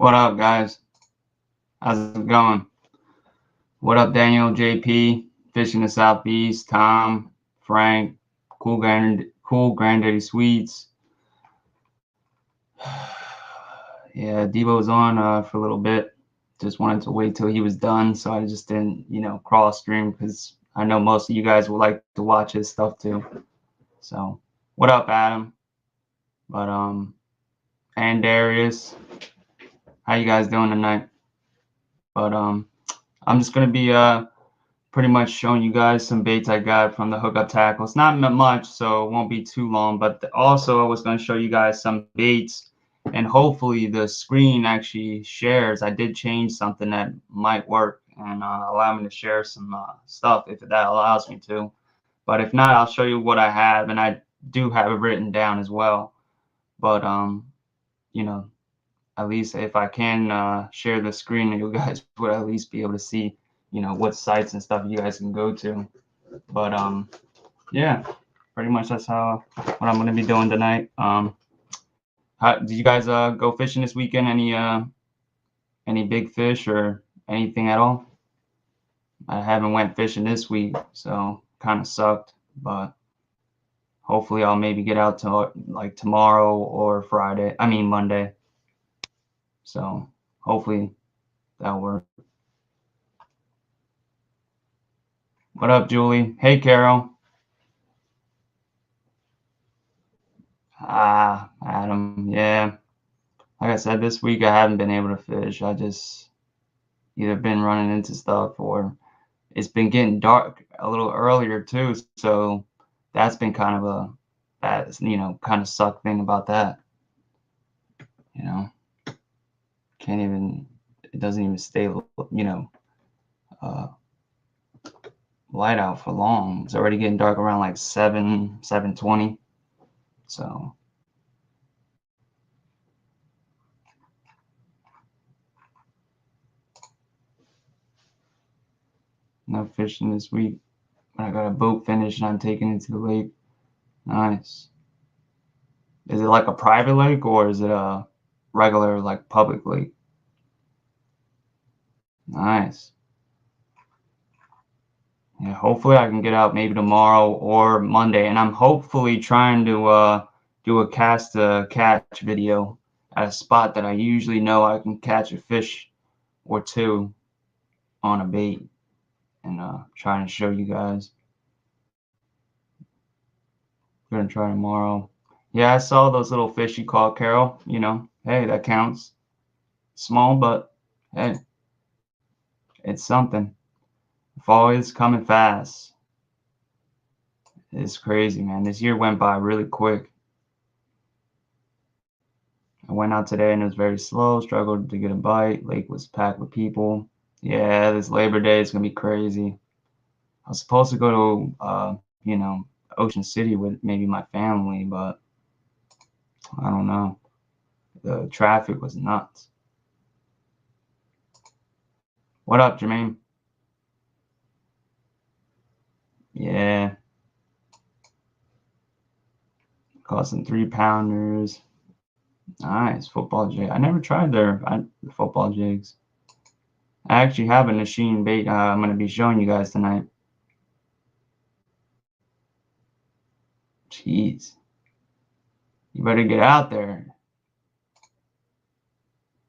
What up, guys? How's it going? What up, Daniel, JP, Fishing the Southeast, Tom, Frank, Cool Granddaddy Sweets. Yeah, Devo's on for a little bit. Just wanted to wait till he was done, so I just didn't, cross stream because I know most of you guys would like to watch his stuff too. So, what up, Adam? But and Darius, how you guys doing tonight? But I'm just gonna be pretty much showing you guys some baits I got from the Hookup tackles. Not much, so it won't be too long. But also, I was going to show you guys some baits, and hopefully the screen actually shares. I did change something that might work and allow me to share some stuff if that allows me to. But if not, I'll show you what I have, and I do have it written down as well. But at least if I can share the screen, you guys would at least be able to see what sites and stuff you guys can go to. But yeah, pretty much that's what I'm gonna be doing tonight. Did you guys go fishing this weekend? Any big fish or anything at all? I haven't went fishing this week, so kind of sucked. But hopefully I'll maybe get out to like tomorrow or Monday. So hopefully that'll work. What up, Julie? Hey, Carol. Adam. Yeah. Like I said, this week I haven't been able to fish. I just either been running into stuff or it's been getting dark a little earlier too. So that's been kind of kind of suck thing about that. It doesn't even stay, light out for long. It's already getting dark around like 7:20. So no fishing this week. I got a boat finished and I'm taking it to the lake. Nice. Is it like a private lake or is it a regular like public lake? Nice. Yeah, hopefully I can get out maybe tomorrow or Monday, and I'm hopefully trying to do a cast to catch video at a spot that I usually know I can catch a fish or two on a bait, and trying to show you guys. I'm gonna try tomorrow. Yeah, I saw those little fish you caught, Carol. Hey, that counts. Small, but hey, it's something. Fall is coming fast. It's crazy, man. This year went by really quick. I went out today and it was very slow, struggled to get a bite. Lake was packed with people. Yeah, this Labor Day is going to be crazy. I was supposed to go to, Ocean City with maybe my family, but I don't know. The traffic was nuts. What up, Jermaine? Yeah. Caught some 3-pounders. Nice. Football jig. I never tried the football jigs. I actually have a machine bait I'm going to be showing you guys tonight. Jeez. You better get out there.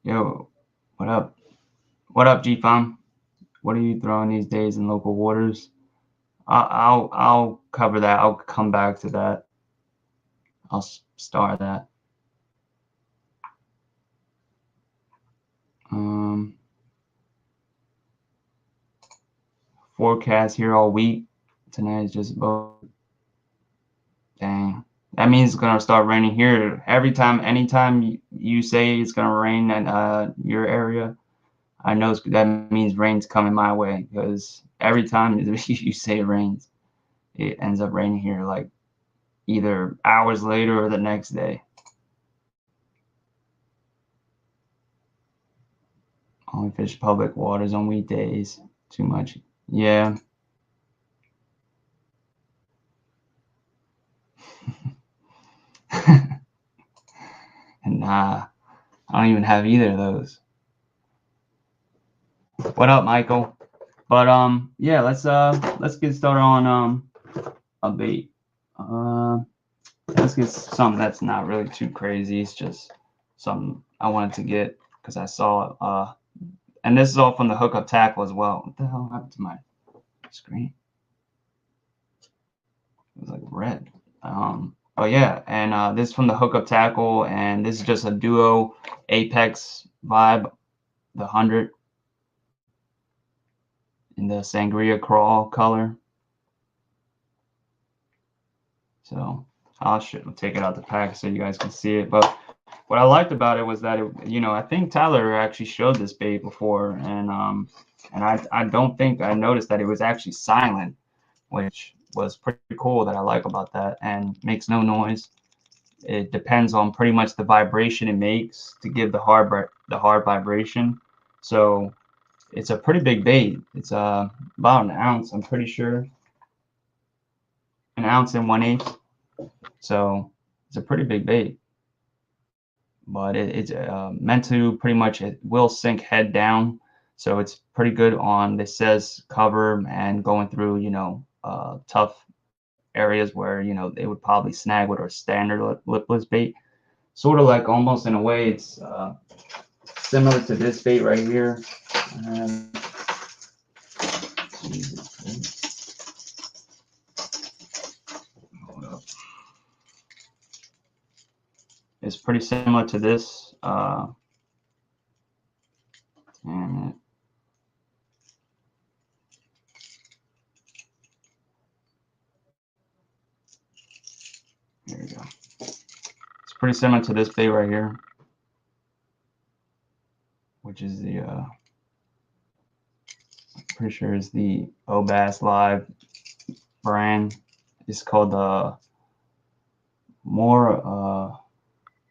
Yo, what up? What up, G-Fam? What are you throwing these days in local waters? I'll cover that. I'll come back to that. I'll star that. Forecast here all week. Tonight is just about. Dang. That means it's gonna start raining here. Anytime you say it's gonna rain in your area, I know that means rain's coming my way, because every time you say it rains, it ends up raining here like either hours later or the next day. Only fish public waters on weekdays. Too much. Yeah. Nah, I don't even have either of those. What up, Michael? But yeah, let's get started on a bait. Let's get something that's not really too crazy. It's just something I wanted to get because I saw and this is all from the Hookup tackle as well. What the hell happened to my screen? It was like red. Oh yeah, and this is from the Hookup tackle, and this is just a duo Apex vibe, the 100 in the sangria crawl color. So I'll take it out the pack so you guys can see it. But what I liked about it was that I think Tyler actually showed this bait before, and I don't think I noticed that it was actually silent, which was pretty cool. That I like about that, and makes no noise. It depends on pretty much the vibration it makes to give the hard vibration. So it's a pretty big bait. It's about an ounce, I'm pretty sure. An ounce and 1/8. So it's a pretty big bait. But it's meant to pretty much, it will sink head down. So it's pretty good on, this says cover and going through, tough areas where, they would probably snag with our standard lipless bait. Sort of like, almost in a way, it's similar to this bait right here. It's pretty similar to this. And here we go. It's pretty similar to this bait right here, which is the I'm pretty sure is the Obass Live brand. It's called the Mulla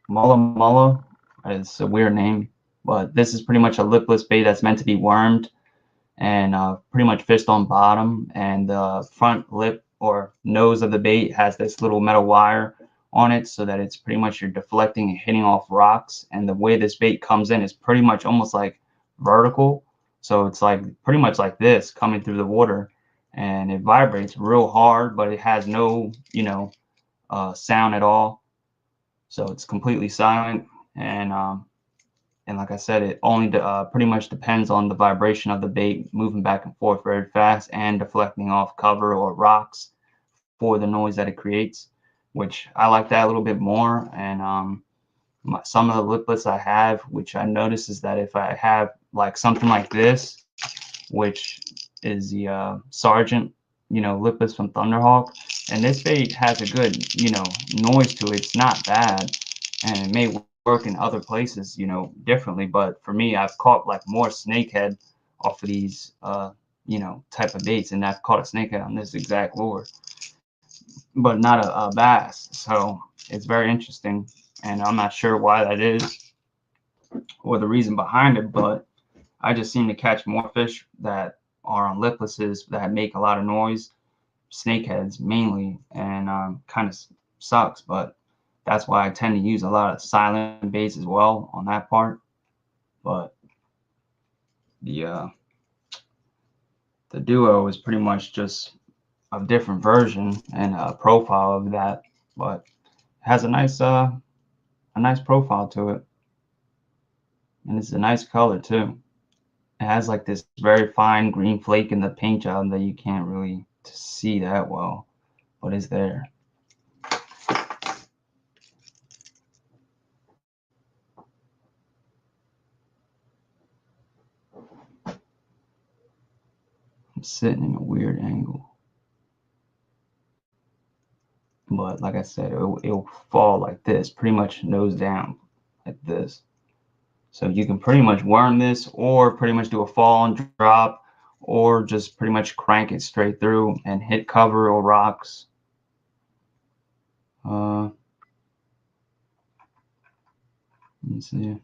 Mulla. It's a weird name, but this is pretty much a lipless bait that's meant to be wormed and pretty much fished on bottom. And the front lip or nose of the bait has this little metal wire on it, so that it's pretty much you're deflecting and hitting off rocks. And the way this bait comes in is pretty much almost like vertical. So it's like pretty much like this coming through the water, and it vibrates real hard, but it has no, sound at all. So it's completely silent. And like I said, it only pretty much depends on the vibration of the bait moving back and forth very fast and deflecting off cover or rocks for the noise that it creates, which I like that a little bit more. And some of the lipless I have, which I notice, is that if I have like something like this, which is the Sergeant, lipless from Thunderhawk, and this bait has a good, noise to it. It's not bad, and it may work in other places, differently. But for me, I've caught like more snakehead off of these, type of baits, and I've caught a snakehead on this exact lure, but not a bass. So it's very interesting, and I'm not sure why that is or the reason behind it, but I just seem to catch more fish that are on liplesses that make a lot of noise, snakeheads mainly, and kind of sucks. But that's why I tend to use a lot of silent baits as well on that part. But the duo is pretty much just a different version and a profile of that, but it has a nice profile to it, and it's a nice color too. It has like this very fine green flake in the paint job that you can't really see that well, but it's there. I'm sitting in a weird angle, but like I said, it'll fall like this, pretty much nose down like this. So you can pretty much worm this, or pretty much do a fall and drop, or just pretty much crank it straight through and hit cover or rocks. Let me see.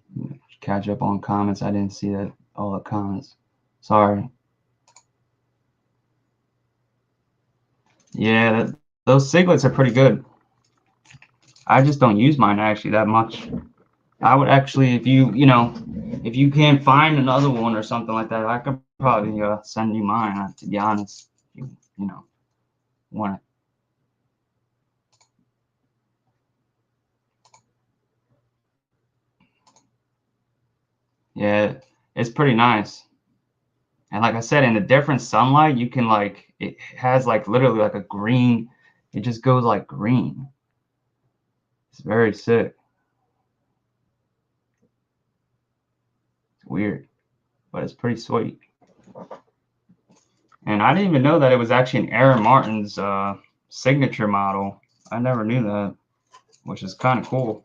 Catch up on comments. I didn't see that, all the comments. Sorry. Yeah, those cichlids are pretty good. I just don't use mine actually that much. I would actually, if if you can't find another one or something like that, I could probably send you mine. To be honest, if you want it. Yeah, it's pretty nice. And like I said, in the different sunlight, you can like it has like literally like a green. It just goes like green. It's very sick. It's weird, but it's pretty sweet. And I didn't even know that it was actually an Aaron Martin's signature model. I never knew that, which is kind of cool.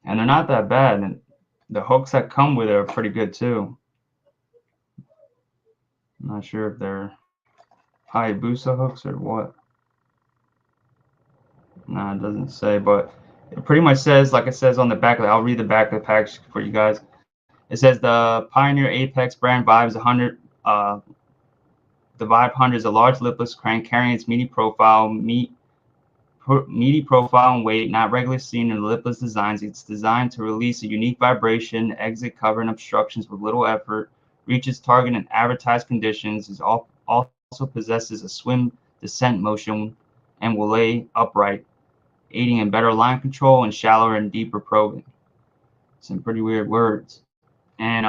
And they're not that bad. And the hooks that come with it are pretty good too. I'm not sure if they're Hayabusa hooks or what. No, it doesn't say, but it pretty much says, like it says on the back of it. I'll read the back of the package for you guys. It says the Pioneer Apex brand Vibe is 100. The Vibe 100 is a large lipless crank carrying its meaty profile, meaty profile and weight, not regularly seen in lipless designs. It's designed to release a unique vibration, exit cover and obstructions with little effort, reaches target in advertised conditions, also possesses a swim descent motion, and will lay upright, aiding in better line control and shallower and deeper probing. Some pretty weird words. And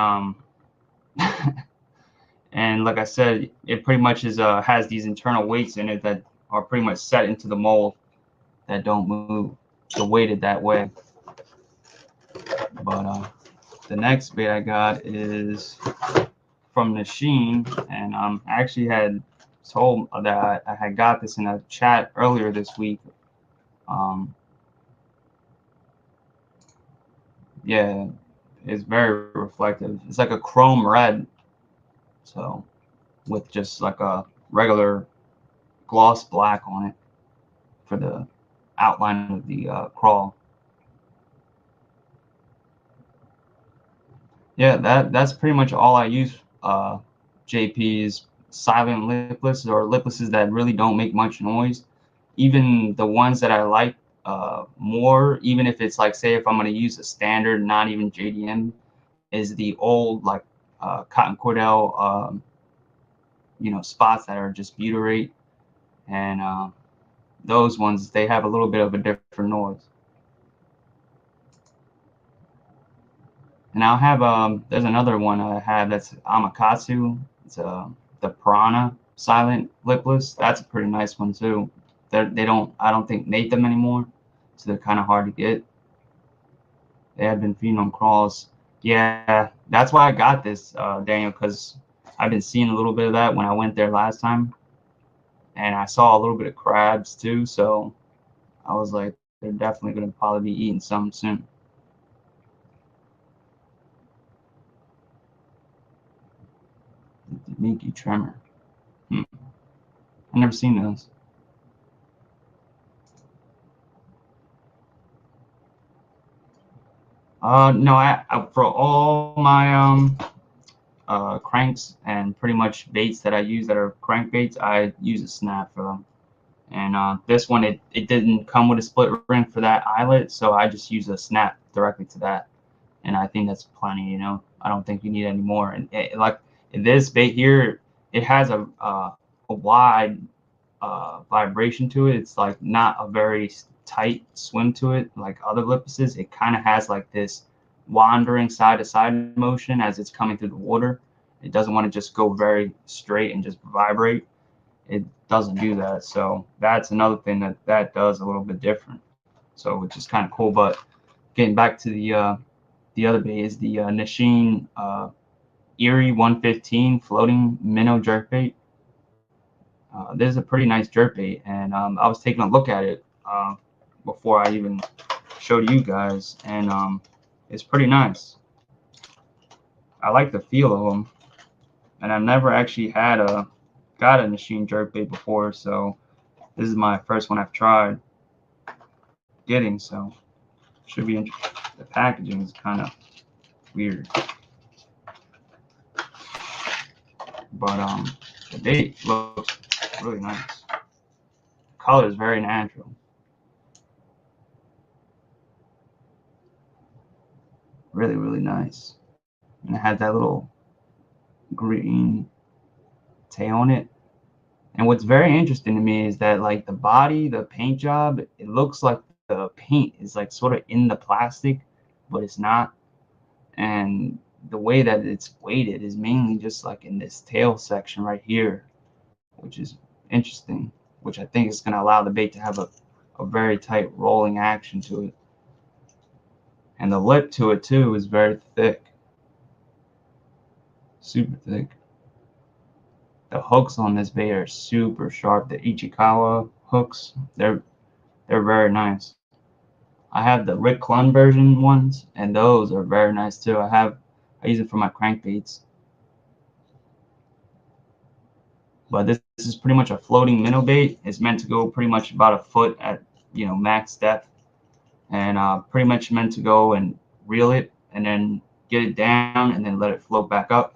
and like I said, it pretty much has these internal weights in it that are pretty much set into the mold that don't move. So weighted that way. But the next bait I got is from Nasheen, and I actually had told that I had got this in a chat earlier this week. Yeah, it's very reflective. It's like a chrome red, so with just like a regular gloss black on it for the outline of the crawl. Yeah, that's pretty much all I use. JP's silent lipless or liplesses that really don't make much noise. Even the ones that I like more, even if it's like, say, if I'm going to use a standard, not even JDM, is the old like cotton cordell, spots that are just butyrate, and those ones, they have a little bit of a different noise. And I'll have there's another one I have that's Amakatsu. It's the Piranha silent lipless. That's a pretty nice one too. They don't, I don't think, mate them anymore, so they're kind of hard to get. They have been feeding on crawls. Yeah, that's why I got this, Daniel, because I've been seeing a little bit of that when I went there last time, and I saw a little bit of crabs too. So I was like, they're definitely going to probably be eating some soon. The Minky Tremor. I've never seen those. No, for all my cranks and pretty much baits that I use that are crankbaits, I use a snap for them. And this one, it didn't come with a split ring for that eyelet, so I just use a snap directly to that. And I think that's plenty, I don't think you need any more. And like this bait here, it has a wide vibration to it. It's like not a very tight swim to it like other liplesses. It kind of has like this wandering side to side motion as it's coming through the water. It doesn't want to just go very straight and just vibrate. It doesn't do that. So that's another thing that does a little bit different. So which is kind of cool. But getting back to the other bait is the Nasheen Erie 115 floating minnow jerkbait. This is a pretty nice jerkbait, and I was taking a look at it before I even showed you guys, and it's pretty nice. I like the feel of them, and I've never actually got a Nasheen jerkbait before, so this is my first one I've tried getting, so should be interesting. The packaging is kind of weird, but the bait looks really nice. The color is very natural. Really, really nice. And it has that little green tail on it. And what's very interesting to me is that like the body, the paint job, it looks like the paint is like sort of in the plastic, but it's not. And the way that it's weighted is mainly just like in this tail section right here, which is interesting, which I think is going to allow the bait to have a very tight rolling action to it. And the lip to it too is very thick, super thick. The hooks on this bait are super sharp. The Ichikawa hooks, they're very nice. I have the Rick Clun version ones, and those are very nice too. I use it for my crankbaits. But this is pretty much a floating minnow bait. It's meant to go pretty much about a foot at max depth, and pretty much meant to go and reel it and then get it down and then let it float back up.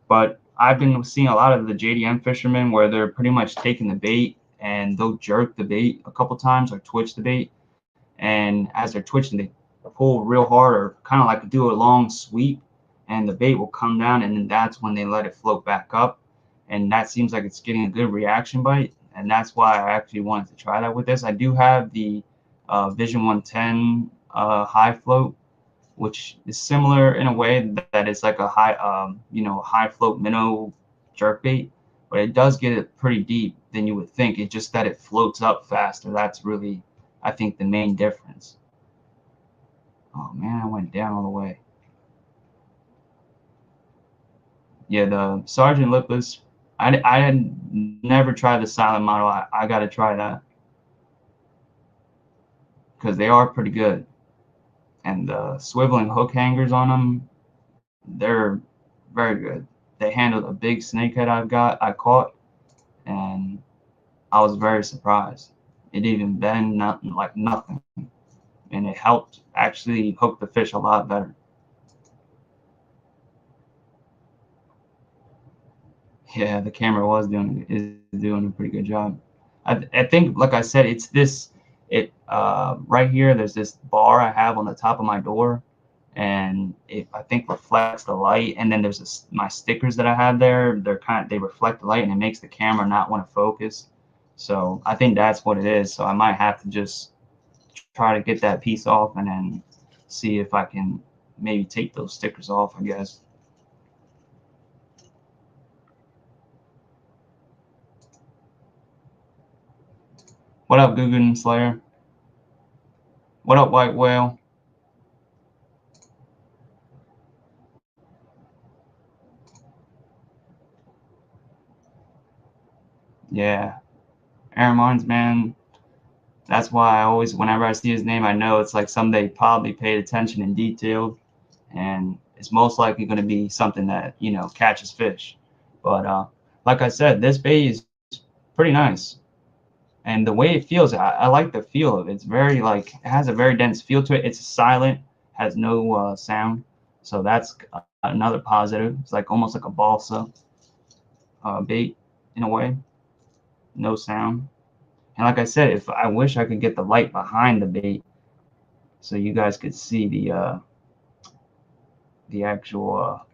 But I've been seeing a lot of the JDM fishermen where they're pretty much taking the bait and they'll jerk the bait a couple times or twitch the bait, and as they're twitching they pull real hard or kind of like do a long sweep, and the bait will come down, and then that's when they let it float back up, and that seems like it's getting a good reaction bite, and that's why I actually wanted to try that with this. I do have the Vision 110 high float, which is similar in a way that it's like a high float minnow jerk bait, but it does get it pretty deep than you would think. It's just that it floats up faster. That's really, I think, the main difference. Oh man, I went down all the way. Yeah, the Sergeant Lipless, I had never tried the silent model. I got to try that because they are pretty good. And the swiveling hook hangers on them, they're very good. They handled a big snakehead I caught, and I was very surprised. It didn't bend nothing, like nothing, and it helped actually hook the fish a lot better. Yeah, the camera is doing a pretty good job. I think, like I said, it's this right here. There's this bar I have on the top of my door, and it I think reflects the light. And then there's my stickers that I have there. They reflect the light, and it makes the camera not want to focus. So I think that's what it is. So I might have to just try to get that piece off and then see if I can maybe take those stickers off, I guess. What up, Guggen Slayer? What up, White Whale? Yeah, Aaron Mines, man. That's why I always, whenever I see his name, I know it's like somebody probably paid attention and detailed, and it's most likely going to be something that catches fish. But like I said, this bait is pretty nice, and the way it feels, I like the feel of it. It's very like it has a very dense feel to it. It's silent, has no sound, so that's another positive. It's like almost like a balsa bait in a way, no sound. And like I said, if I wish I could get the light behind the bait so you guys could see the actual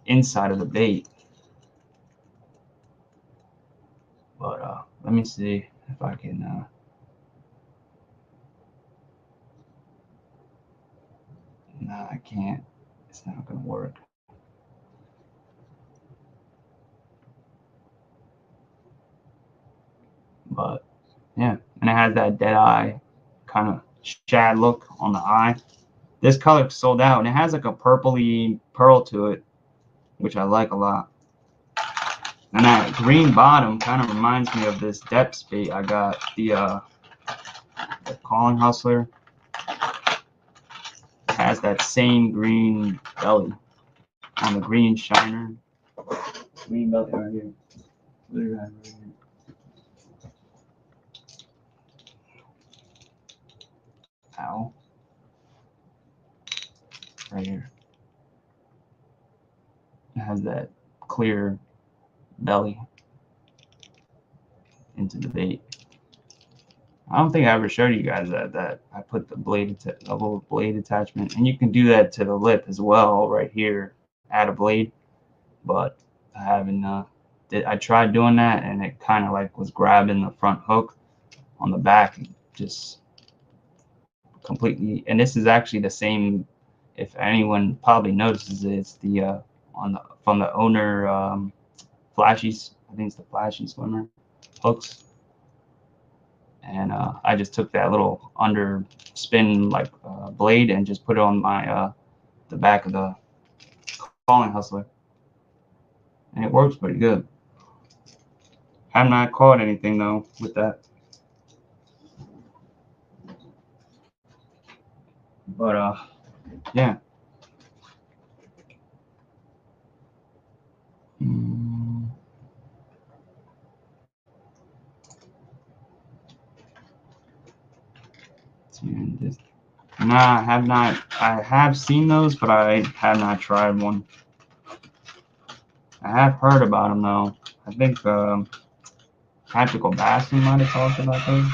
inside of the bait. But let me see if I can. Nah, I can't. It's not gonna work. But yeah, and it has that dead eye kind of shad look on the eye. This color sold out, and it has like a purpley pearl to it, which I like a lot. And that green bottom kind of reminds me of this depth bait I got, the Calling Hustler. It has that same green belly on the green shiner. Green belly right here. Look at that right here. Ow. Right here. It has that clear belly into the bait. I don't think I ever showed you guys that I put the a little blade attachment, and you can do that to the lip as well, right here, add a blade. But I haven't. I tried doing that, and it kind of like was grabbing the front hook on the back, and just completely. And this is actually the same. If anyone probably notices it, it's the on the from the owner flashies. I think it's the flashy swimmer hooks. And I just took that little under spin like blade and just put it on my the back of the calling hustler, and it works pretty good. I've not caught anything though with that, but yeah. Mm. Nah, I have not. I have seen those, but I have not tried one. I have heard about them though. I think Tactical Bassin might have talked about those.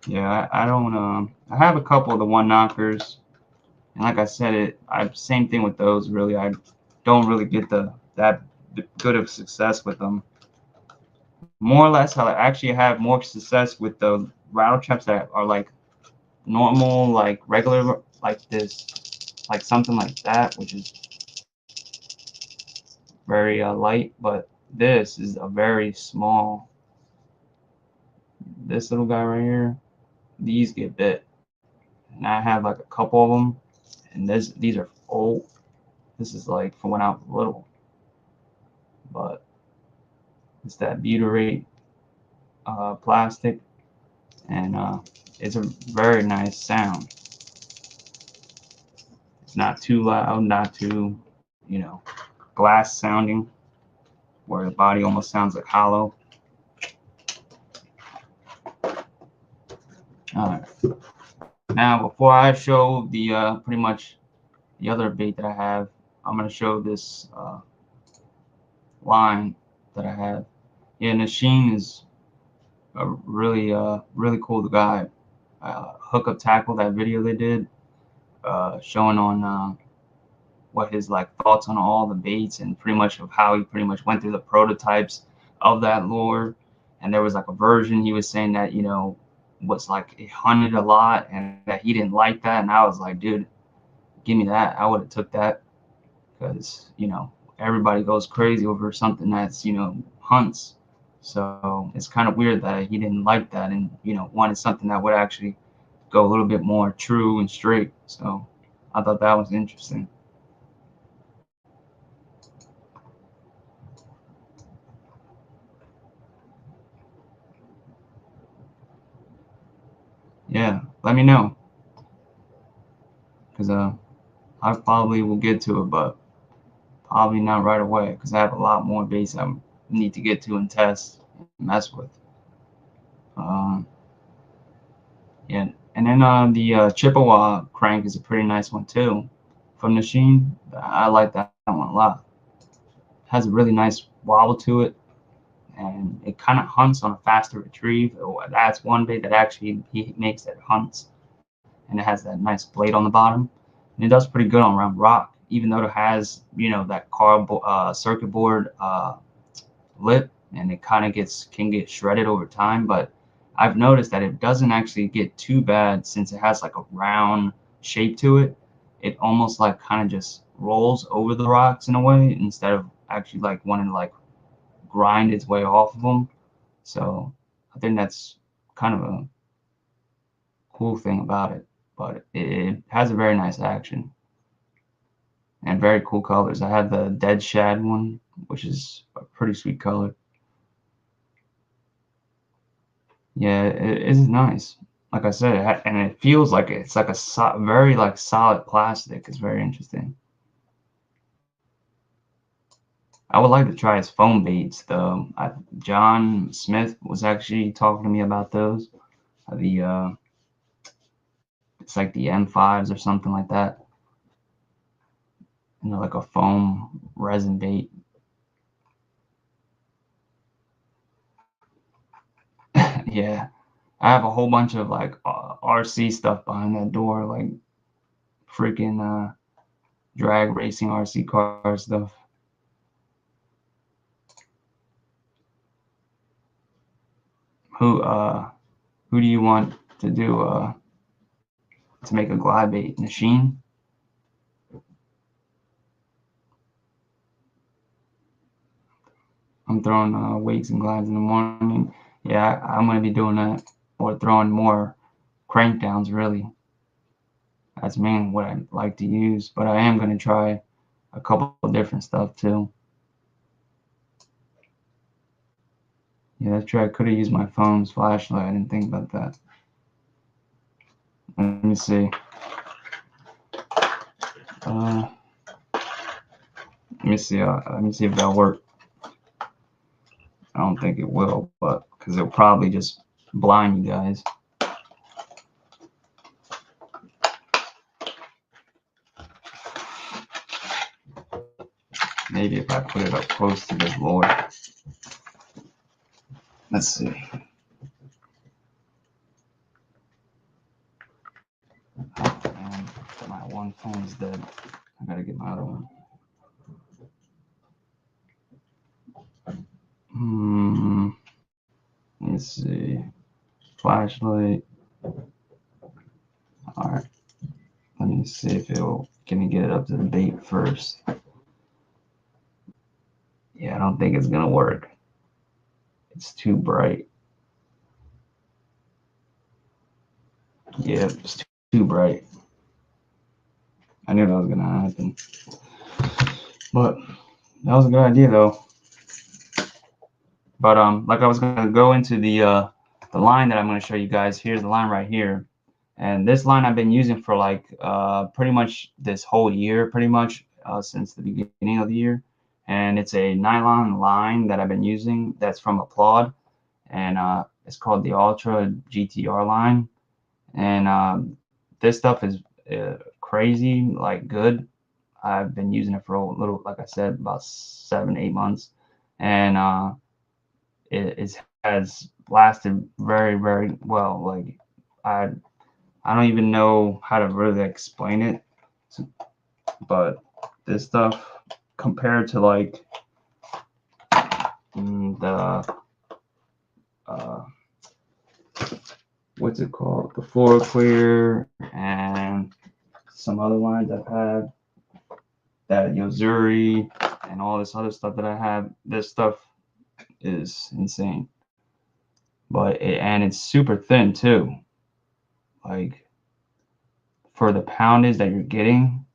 Yeah, I don't. I have a couple of the one knockers, and like I said, same thing with those. Really, I don't really get that good of success with them. More or less, I actually have more success with the rattle traps that are like normal, like regular, like this, like something like that, which is very light. But this is a very small. This little guy right here, these get bit, and I have like a couple of them, and these are old. This is like from when I was little, but it's that butyrate plastic, and it's a very nice sound. It's not too loud, not too, you know, glass sounding, where the body almost sounds like hollow. All right. Now, before I show the pretty much the other bait that I have, I'm gonna show this line that I have. Yeah, Nasheen is a really cool guy. Hookup Tackle, that video they did, showing on what his like thoughts on all the baits and pretty much of how he pretty much went through the prototypes of that lure. And there was like a version he was saying that, you know, was like it hunted a lot and that he didn't like that. And I was like, dude, give me that. I would have took that, because, you know, everybody goes crazy over something that's, you know, hunts. So it's kind of weird that he didn't like that and, you know, wanted something that would actually go a little bit more true and straight. So I thought that was interesting. Yeah, let me know, because I probably will get to it, but probably not right away, because I have a lot more baits I need to get to and test and mess with. Um, yeah, and then the Chippewa crank is a pretty nice one too, from Machine. I like that one a lot. It has a really nice wobble to it, and it kind of hunts on a faster retrieve. That's one bait that actually he makes that hunts, and it has that nice blade on the bottom, and it does pretty good on around rock, even though it has, you know, that circuit board lip, and it kind of can get shredded over time. But I've noticed that it doesn't actually get too bad, since it has like a round shape to it. It almost like kind of just rolls over the rocks in a way, instead of actually like wanting to like grind its way off of them. So I think that's kind of a cool thing about it. But it has a very nice action and very cool colors. I have the Dead Shad one, which is a pretty sweet color. Yeah, it is nice. Like I said, and it feels like it's like a very like solid plastic. It's very interesting. I would like to try his foam baits though. John Smith was actually talking to me about those. The it's like the M5s or something like that. you know, like a foam resin bait. Yeah, I have a whole bunch of like RC stuff behind that door, like freaking drag racing RC car stuff. Who who do you want to do to make a glide bait machine? I'm throwing weights and glides in the morning. Yeah, I'm gonna be doing that, or throwing more crank downs. Really, that's mainly what I like to use. But I am gonna try a couple of different stuff too. Yeah, that's true. I could have used my phone's flashlight. I didn't think about that. Let me see. Uh, let me see. Let me see if that'll work. I don't think it will, but because it'll probably just blind you guys. Maybe if I put it up close to this lure. Let's see. Oh man, my one phone's dead. I gotta get my other one. Let me see. Flashlight. Alright. Let me see if it'll. Can you get it up to the bait first? Yeah, I don't think it's gonna work. It's too bright. Yeah, it's too bright. I knew that was gonna happen. But that was a good idea though. But like I was gonna go into the line that I'm gonna show you guys. Here's the line right here. And this line I've been using for like pretty much this whole year, pretty much since the beginning of the year. And it's a nylon line that I've been using that's from Applaud. And it's called the Ultra GTR line. And this stuff is crazy, like good. I've been using it for a little, like I said, about 7, 8 months. And it has lasted very, very well. Like I I don't even know how to really explain it, but this stuff compared to like the uh, what's it called, the floor clear and some other lines I've had, that Yozuri and all this other stuff that I have, this stuff is insane. But and it's super thin too. Like for the poundage that you're getting,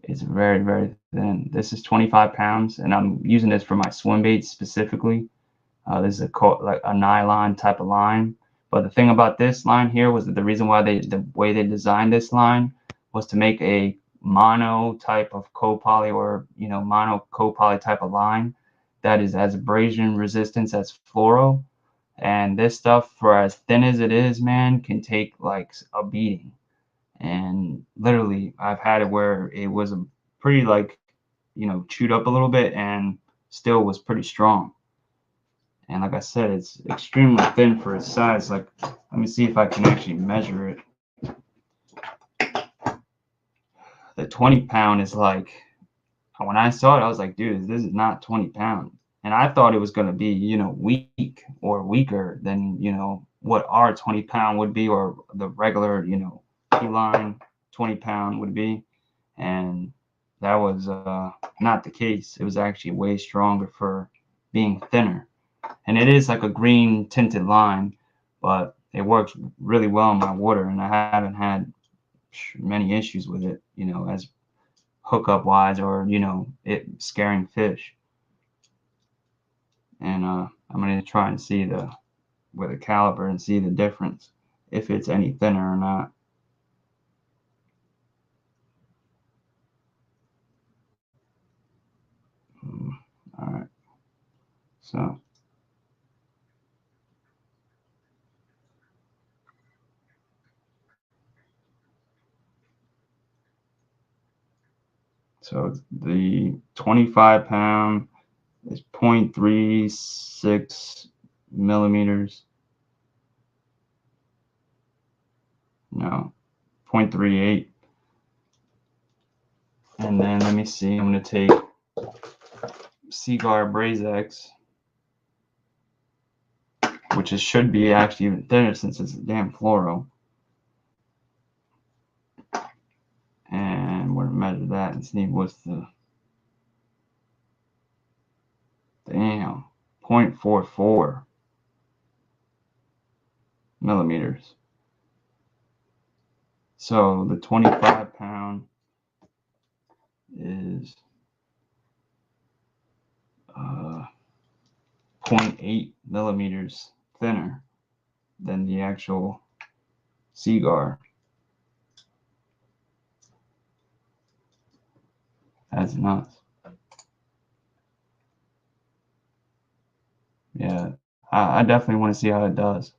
it's very, very thin. This is 25 pounds, and I'm using this for my swim baits specifically. This is like a nylon type of line. But the thing about this line here was that the reason why the way they designed this line was to make a mono type of copoly, or mono copoly type of line that is as abrasion resistance as fluoro. And this stuff, for as thin as it is, man, can take like a beating. And literally I've had it where it was a pretty like chewed up a little bit and still was pretty strong. And like I said, it's extremely thin for its size. Like, let me see if I can actually measure it. The 20 pound is like, when I saw it I was like, dude, this is not 20 pounds. And I thought it was going to be weak or weaker than what our 20 pound would be, or the regular P-line 20 pound would be. And that was not the case. It was actually way stronger for being thinner. And it is like a green tinted line, but it works really well in my water, and I haven't had many issues with it, as hookup wise, or it scaring fish. And I'm gonna try and see with a caliper and see the difference, if it's any thinner or not. All right, so So the 25 pound is 0.36 millimeters. No, 0.38. And then let me see, I'm going to take Seaguar Braze X, which should be actually even thinner since it's a damn fluoro. And we're going to measure that and see what's the, damn, 0.44 millimeters. So the 25 pound is 0.8 millimeters thinner than the actual Seaguar. That's nuts. Yeah, I definitely want to see how it does.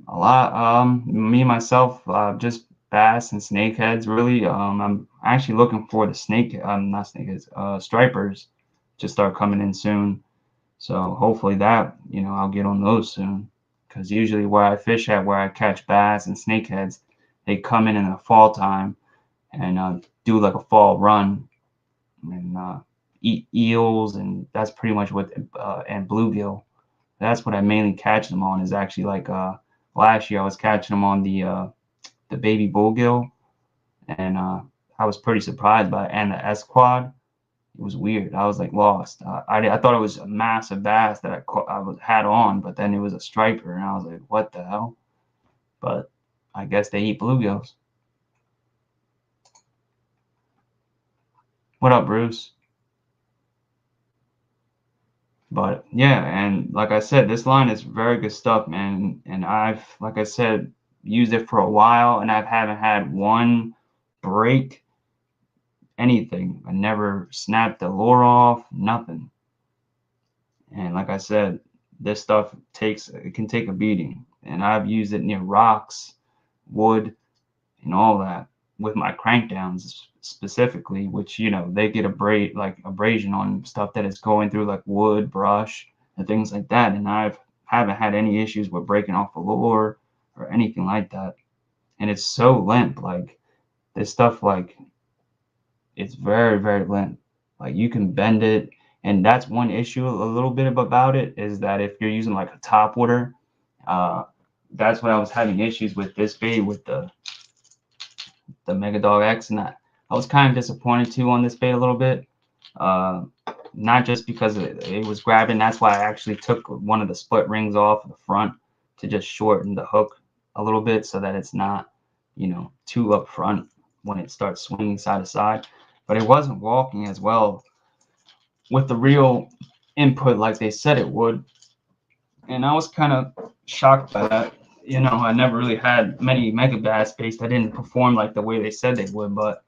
A lot. Me myself, just bass and snakeheads. Really, I'm actually looking for the not snakeheads, stripers, to start coming in soon. So hopefully that, I'll get on those soon. Because usually where I fish at, where I catch bass and snakeheads, they come in the fall time and do like a fall run and eat eels, and that's pretty much what and bluegill. That's what I mainly catch them on. Is actually like last year I was catching them on the baby bullgill, and I was pretty surprised by it. And the S quad. It was weird. I was like lost. I thought it was a massive bass that had on, but then it was a striper, and I was like, what the hell? But I guess they eat bluegills. What up, Bruce? But yeah, and like I said, this line is very good stuff, man. And I've, like I said, used it for a while, and I haven't had one break, anything. I never snapped the lure off, nothing. And like I said, this stuff can take a beating. And I've used it near rocks, wood, and all that with my crankdowns specifically, which they get abrasion on stuff that is going through like wood, brush, and things like that. And haven't had any issues with breaking off a lure or anything like that. And it's so limp, like this stuff, like it's very, very limp. Like you can bend it, and that's one issue a little bit about it, is that if you're using like a top water, that's what I was having issues with this bait with the Mega Dog X, and I was kind of disappointed too on this bait a little bit. Not just because it was grabbing. That's why I actually took one of the split rings off of the front to just shorten the hook a little bit so that it's not, too up front when it starts swinging side to side. But it wasn't walking as well with the real input like they said it would. And I was kind of shocked by that. I never really had many mega bass baits that didn't perform like the way they said they would, but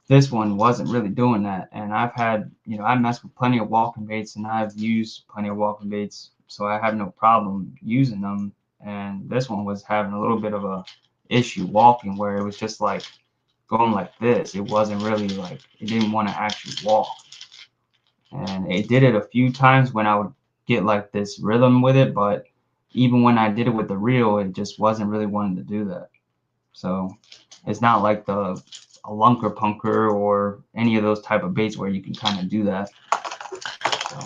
this one wasn't really doing that. And I've had, I messed with plenty of walking baits, and I've used plenty of walking baits, so I have no problem using them. And this one was having a little bit of a issue walking, where it was just like going like this. It wasn't really like, it didn't want to actually walk. And it did it a few times when I would get like this rhythm with it, but even when I did it with the reel, it just wasn't really wanting to do that. So it's not like a lunker punker or any of those type of baits where you can kind of do that. So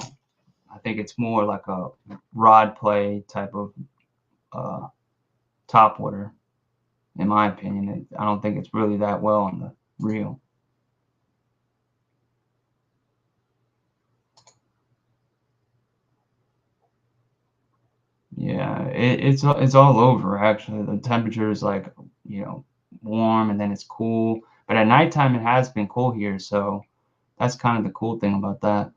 I think it's more like a rod play type of top water, in my opinion. I don't think it's really that well on the reel. Yeah, it's all over actually. The temperature is like, warm, and then it's cool. But at nighttime it has been cool here, so that's kind of the cool thing about that.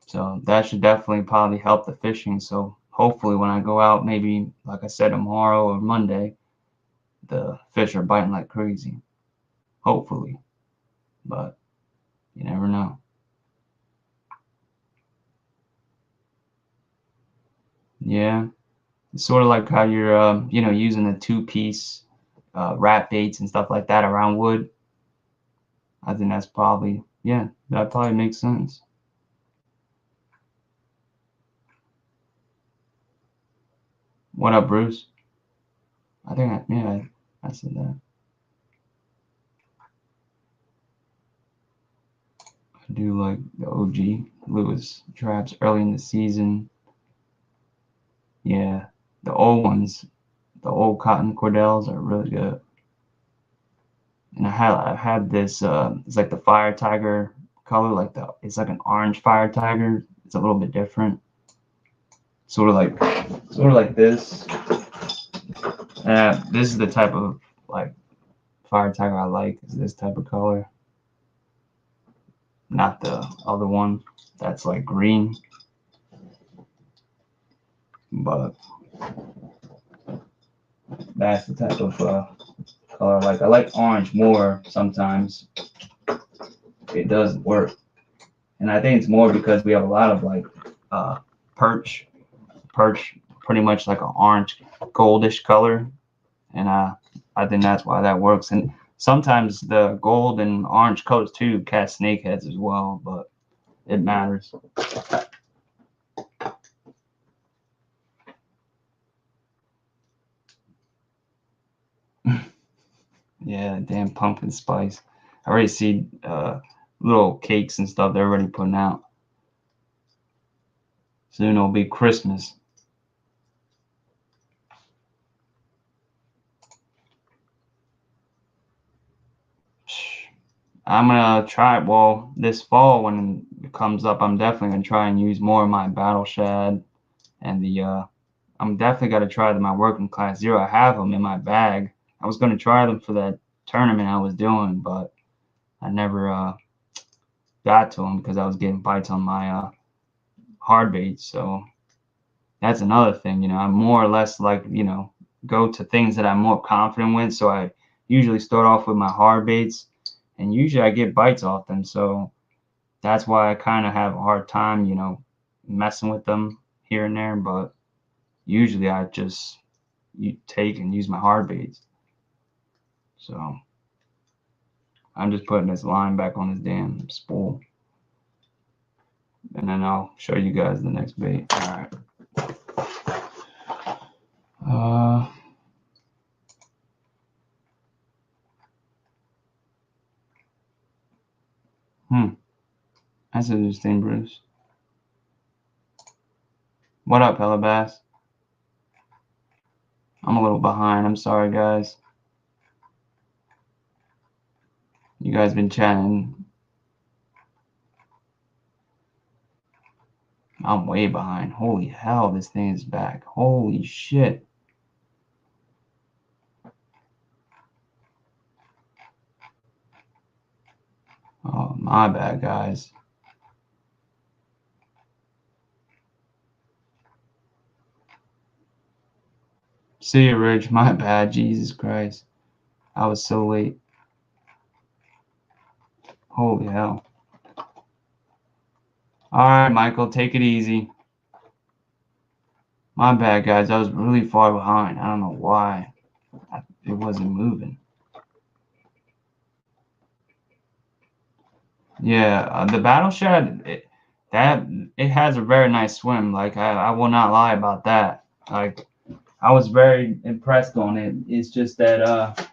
So that should definitely probably help the fishing. So hopefully when I go out, maybe like I said, tomorrow or Monday, the fish are biting like crazy. Hopefully. But you never know. Yeah. It's sort of like how you're using a two-piece rat baits and stuff like that around wood. I think that's probably, yeah, that probably makes sense. What up, Bruce? I think, yeah, I said that. I do like the OG Lewis traps early in the season. Yeah, the old ones, the old cotton cordels are really good. And I had this it's like the fire tiger color, like it's like an orange fire tiger. It's a little bit different. Sort of like this. This is the type of like fire tiger I like, is this type of color. Not the other one that's like green. But that's the type of color I like. I like orange more sometimes. It does work. And I think it's more because we have a lot of like perch pretty much like an orange goldish color, and I think that's why that works. And sometimes the gold and orange colors too catch snakeheads as well, but it matters. Yeah, damn pumpkin spice. I already see little cakes and stuff they're already putting out. Soon it'll be Christmas. I'm gonna try it. Well, this fall when it comes up, I'm definitely gonna try and use more of my battle shad, and I'm definitely gonna try my working class zero. I have them in my bag. I was gonna try them for that tournament I was doing, but I never got to them because I was getting bites on my hard baits. So that's another thing. I'm more or less like go to things that I'm more confident with. So I usually start off with my hard baits, and usually I get bites off them. So that's why I kind of have a hard time, messing with them here and there. But usually I just take and use my hard baits. So I'm just putting this line back on this damn spool, and then I'll show you guys the next bait. All right. That's interesting, Bruce. What up, Hella Bass? I'm a little behind. I'm sorry, guys. You guys been chatting. I'm way behind. Holy hell, this thing is back. Holy shit. Oh, my bad, guys. See you, Rich. My bad. Jesus Christ. I was so late. Holy hell. All right, Michael, take it easy. My bad, guys. I was really far behind. I don't know why. It wasn't moving. Yeah, the Battle Shad, it has a very nice swim. Like I will not lie about that. Like I was very impressed on it. It's just that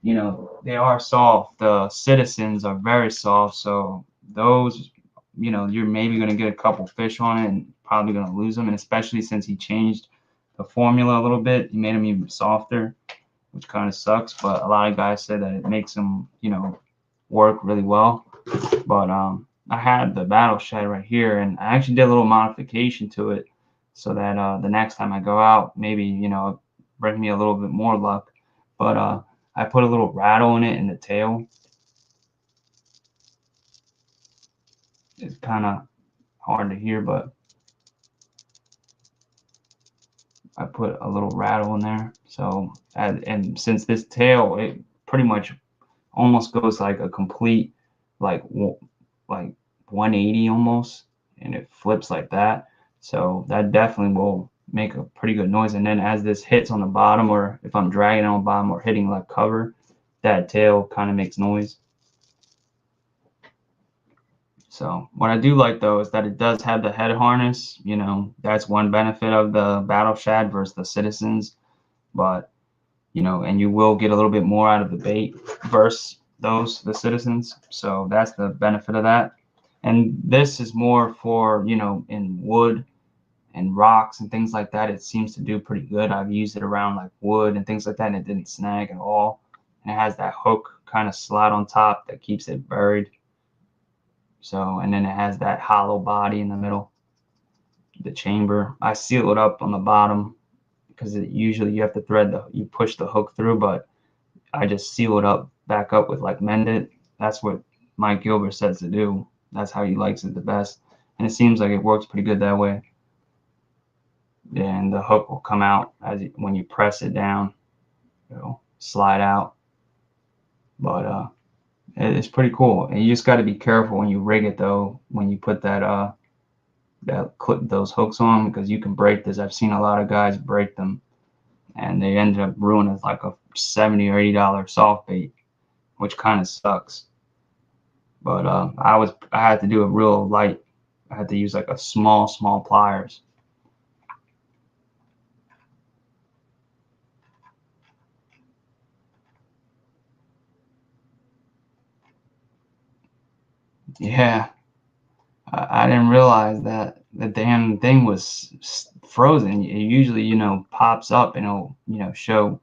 they are soft. The citizens are very soft, so those, you're maybe gonna get a couple fish on it and probably gonna lose them. And especially since he changed the formula a little bit, he made them even softer, which kind of sucks. But a lot of guys say that it makes them, work really well. But I had the Battle Shad right here, and I actually did a little modification to it so that the next time I go out, maybe bring me a little bit more luck. But I put a little rattle in it in the tail. It's kind of hard to hear, but I put a little rattle in there. So and since this tail, it pretty much almost goes like a complete like 180 almost, and it flips like that. So that definitely will make a pretty good noise. And then as this hits on the bottom, or if I'm dragging on the bottom or hitting like cover, that tail kind of makes noise. So what I do like though is that it does have the head harness. You know, that's one benefit of the Battle Shad versus the Citizens. But you know, and you will get a little bit more out of the bait versus the Citizens. So that's the benefit of that. And this is more for, you know, in wood and rocks and things like that. It seems to do pretty good. I've used it around like wood and things like that, and it didn't snag at all. And it has that hook kind of slot on top that keeps it buried. So, and then it has that hollow body in the middle, the chamber. I seal it up on the bottom because usually you have to you push the hook through, but I just seal it up, back up with like Mend It. That's what Mike Gilbert says to do. That's how he likes it the best. And it seems like it works pretty good that way. And the hook will come out when you press it down. It'll slide out. But it's pretty cool. And you just got to be careful when you rig it though, when you put that clip those hooks on, because you can break this. I've seen a lot of guys break them, and they ended up ruining like a $70 or $80 soft bait, which kind of sucks. But I had to do it real light. I had to use like a small pliers. Yeah, I didn't realize that the damn thing was frozen. It usually, you know, pops up and it'll, you know, show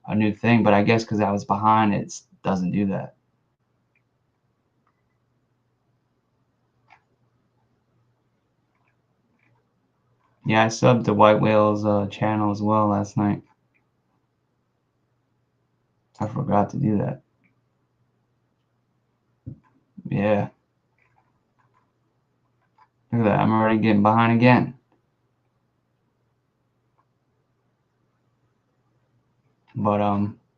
a new thing. But I guess because I was behind, it doesn't do that. Yeah, I subbed to White Whale's channel as well last night. I forgot to do that. Yeah. Look at that. I'm already getting behind again. But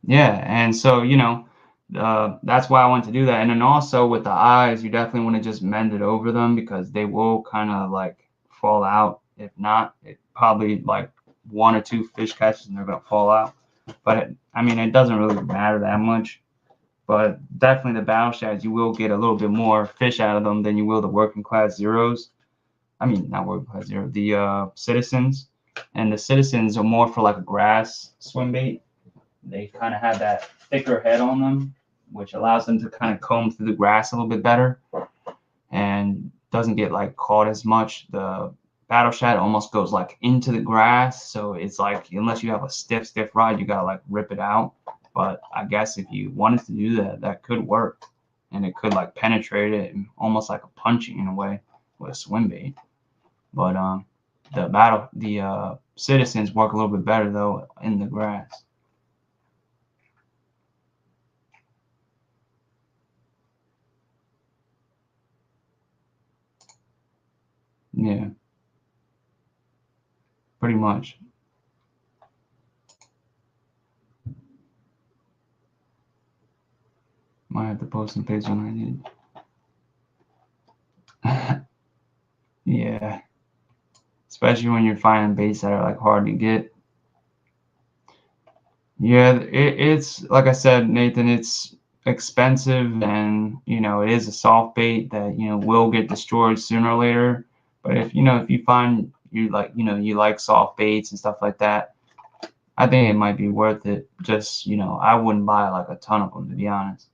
yeah, and so, you know, that's why I want to do that. And then also with the eyes, you definitely want to just mend it over them, because they will kind of like fall out. If not, it probably like 1 or 2 fish catches and they're gonna fall out. But I mean, it doesn't really matter that much. But definitely the Battle Shads, you will get a little bit more fish out of them than you will the working class zeros. I mean, not working class zero, the Citizens. And the Citizens are more for like a grass swim bait. They kind of have that thicker head on them, which allows them to kind of comb through the grass a little bit better and doesn't get like caught as much. The Battle Shad almost goes like into the grass, so it's like, unless you have a stiff rod, you gotta like rip it out. But I guess if you wanted to do that, that could work, and it could like penetrate it, and almost like a punching in a way with a swim bait. But the Citizens work a little bit better though in the grass. Yeah, pretty much. Might have to post some pics when I did. Yeah, especially when you're finding baits that are like hard to get. Yeah, it's like I said, Nathan, it's expensive, and you know, it is a soft bait that, you know, will get destroyed sooner or later. But if, you know, if you find you like, you know, you like soft baits and stuff like that, I think it might be worth it. Just, you know, I wouldn't buy like a ton of them, to be honest.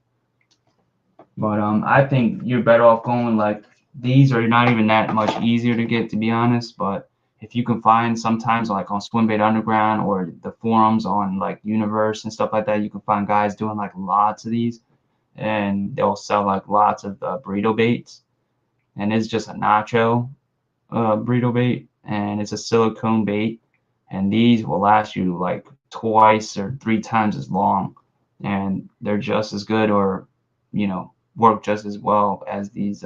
But I think you're better off going like these are not even that much easier to get, to be honest. But if you can find sometimes like on Swimbait Underground or the forums on like Universe and stuff like that, you can find guys doing like lots of these, and they'll sell like lots of burrito baits, and it's just a nacho burrito bait, and it's a silicone bait, and these will last you like twice or 3 times as long, and they're just as good, or, you know, work just as well as these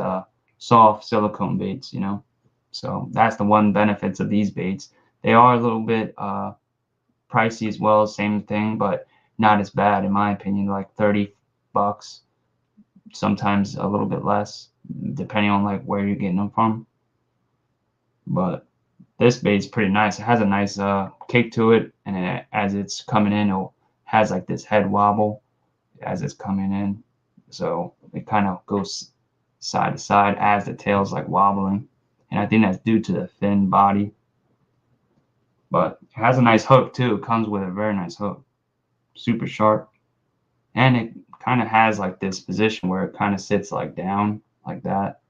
soft silicone baits, you know. So that's the one benefits of these baits. They are a little bit pricey as well, same thing, but not as bad in my opinion, like $30, sometimes a little bit less, depending on like where you're getting them from. But This bait's pretty nice. It has a nice kick to it, and as it's coming in, it has like this head wobble as it's coming in. So it kind of goes side to side as the tail's like wobbling. And I think that's due to the thin body. But it has a nice hook too. It comes with a very nice hook. Super sharp. And it kind of has like this position where it kind of sits like down like that.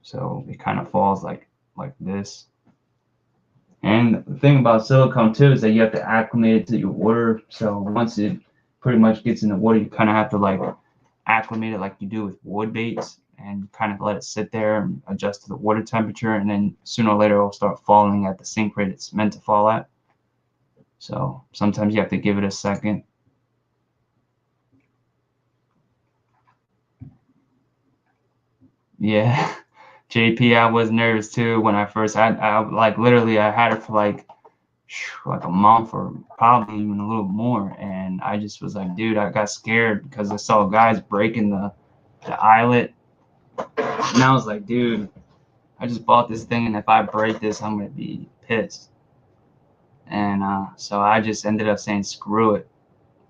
So it kind of falls like this. And the thing about silicone too is that you have to acclimate it to your water. So once it pretty much gets in the water, you kind of have to like acclimate it like you do with wood baits and kind of let it sit there and adjust to the water temperature. And then sooner or later, it'll start falling at the sink rate it's meant to fall at. So sometimes you have to give it a second. Yeah. JP, I was nervous too when I first had, I like literally I had it for like a month or probably even a little more, and I just was like, dude, I got scared because I saw guys breaking the eyelet, and I was like, dude, I just bought this thing, and if I break this, I'm gonna be pissed. And so I just ended up saying screw it,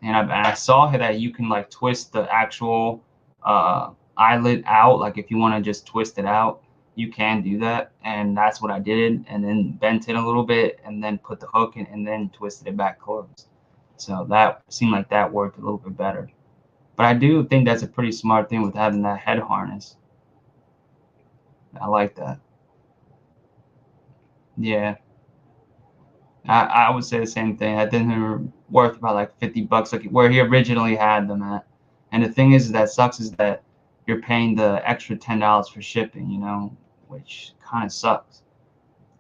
and I saw that you can like twist the actual eyelet out, like if you want to just twist it out, you can do that, and that's what I did, and then bent it a little bit, and then put the hook in, and then twisted it back closed. So that seemed like that worked a little bit better. But I do think that's a pretty smart thing with having that head harness. I like that. Yeah, I would say the same thing. I think they're worth about like $50, like where he originally had them at. And the thing is that sucks is that you're paying the extra $10 for shipping, you know, which kind of sucks.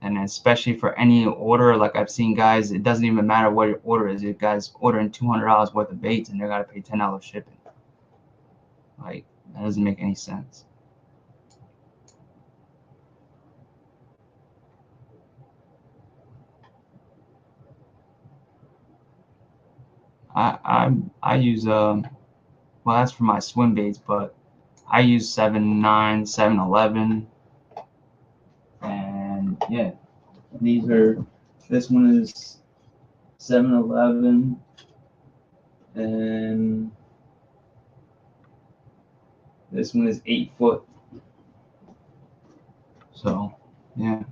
And especially for any order, like I've seen guys, it doesn't even matter what your order is. If guys ordering $200 worth of baits and they're gotta pay $10 shipping, like that doesn't make any sense. I use well that's for my swim baits, but I use 7-9, 7-11, and yeah, these are. This one is 7-11, and this one is 8 foot. So yeah,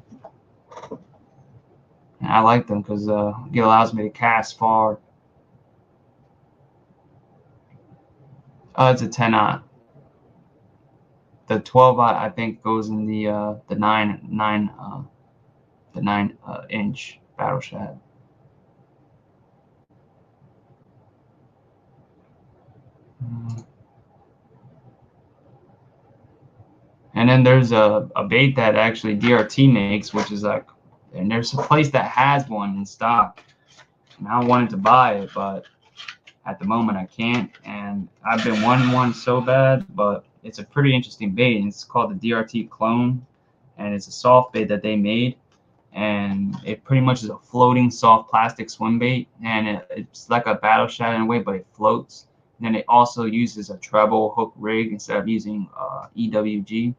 and I like them because it allows me to cast far. It's a 10-aught. The 12-aught I think goes in the 9-inch battle shad. And then there's a bait that actually DRT makes, which is like, and there's a place that has one in stock. And I wanted to buy it, but at the moment I can't. And I've been wanting one so bad, but it's a pretty interesting bait. And it's called the DRT clone, and it's a soft bait that they made. And it pretty much is a floating soft plastic swim bait, and it's like a battle shad in a way, but it floats. And then it also uses a treble hook rig instead of using EWG,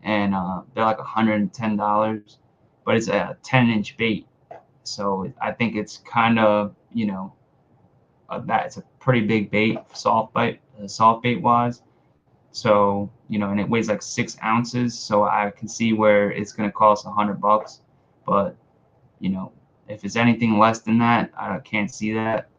and they're like $110, but it's a 10-inch bait. So I think it's kind of, you know, that it's a pretty big bait, soft bait wise. So, you know, and it weighs like 6 ounces. So I can see where it's going to cost $100, but you know, if it's anything less than that, I can't see that.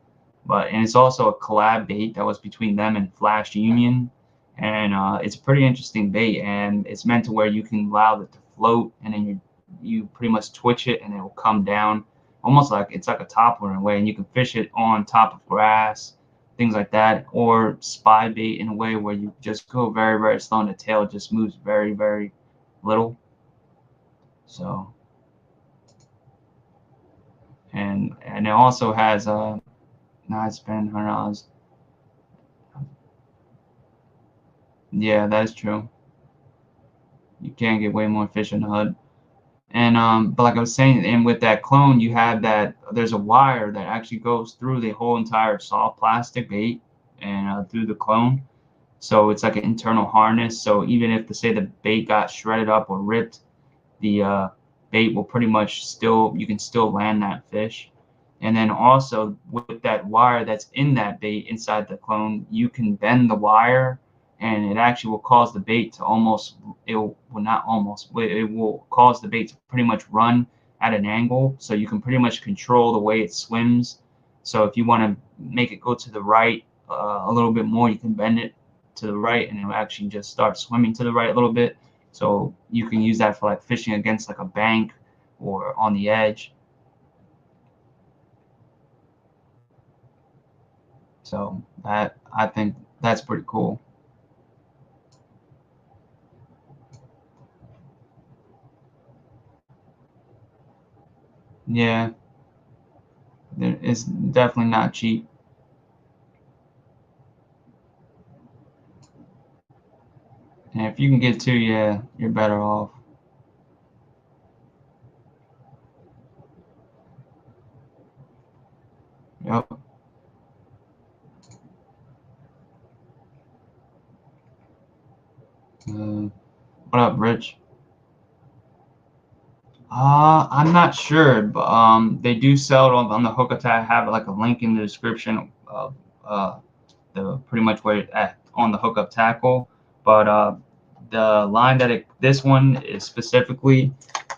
But and it's also a collab bait that was between them and Flash Union, and it's a pretty interesting bait, and it's meant to where you can allow it to float, and then you pretty much twitch it, and it will come down, almost like it's like a toppler in a way, and you can fish it on top of grass, things like that, or spy bait in a way where you just go very very slow, and the tail just moves very very little. So and it also has now I spend $100. Yeah, that is true. You can get way more fish in the hood. And but like I was saying, and with that clone, you have that there's a wire that actually goes through the whole entire soft plastic bait and through the clone. So it's like an internal harness. So even if say the bait got shredded up or ripped, the bait will pretty much still, you can still land that fish. And then also with that wire that's in that bait inside the clone, you can bend the wire, and it actually will cause the bait to almost, it will, well, not almost, it will cause the bait to pretty much run at an angle, so you can pretty much control the way it swims. So if you want to make it go to the right a little bit more, you can bend it to the right, and it'll actually just start swimming to the right a little bit. So you can use that for like fishing against like a bank or on the edge. So that, I think that's pretty cool. Yeah, it's definitely not cheap. And if you can get two, yeah, you're better off. Yep. What up, Rich? I'm not sure, but they do sell it on the Hookup. I have like a link in the description of the pretty much where it at on the Hookup tackle. But the line that this one is specifically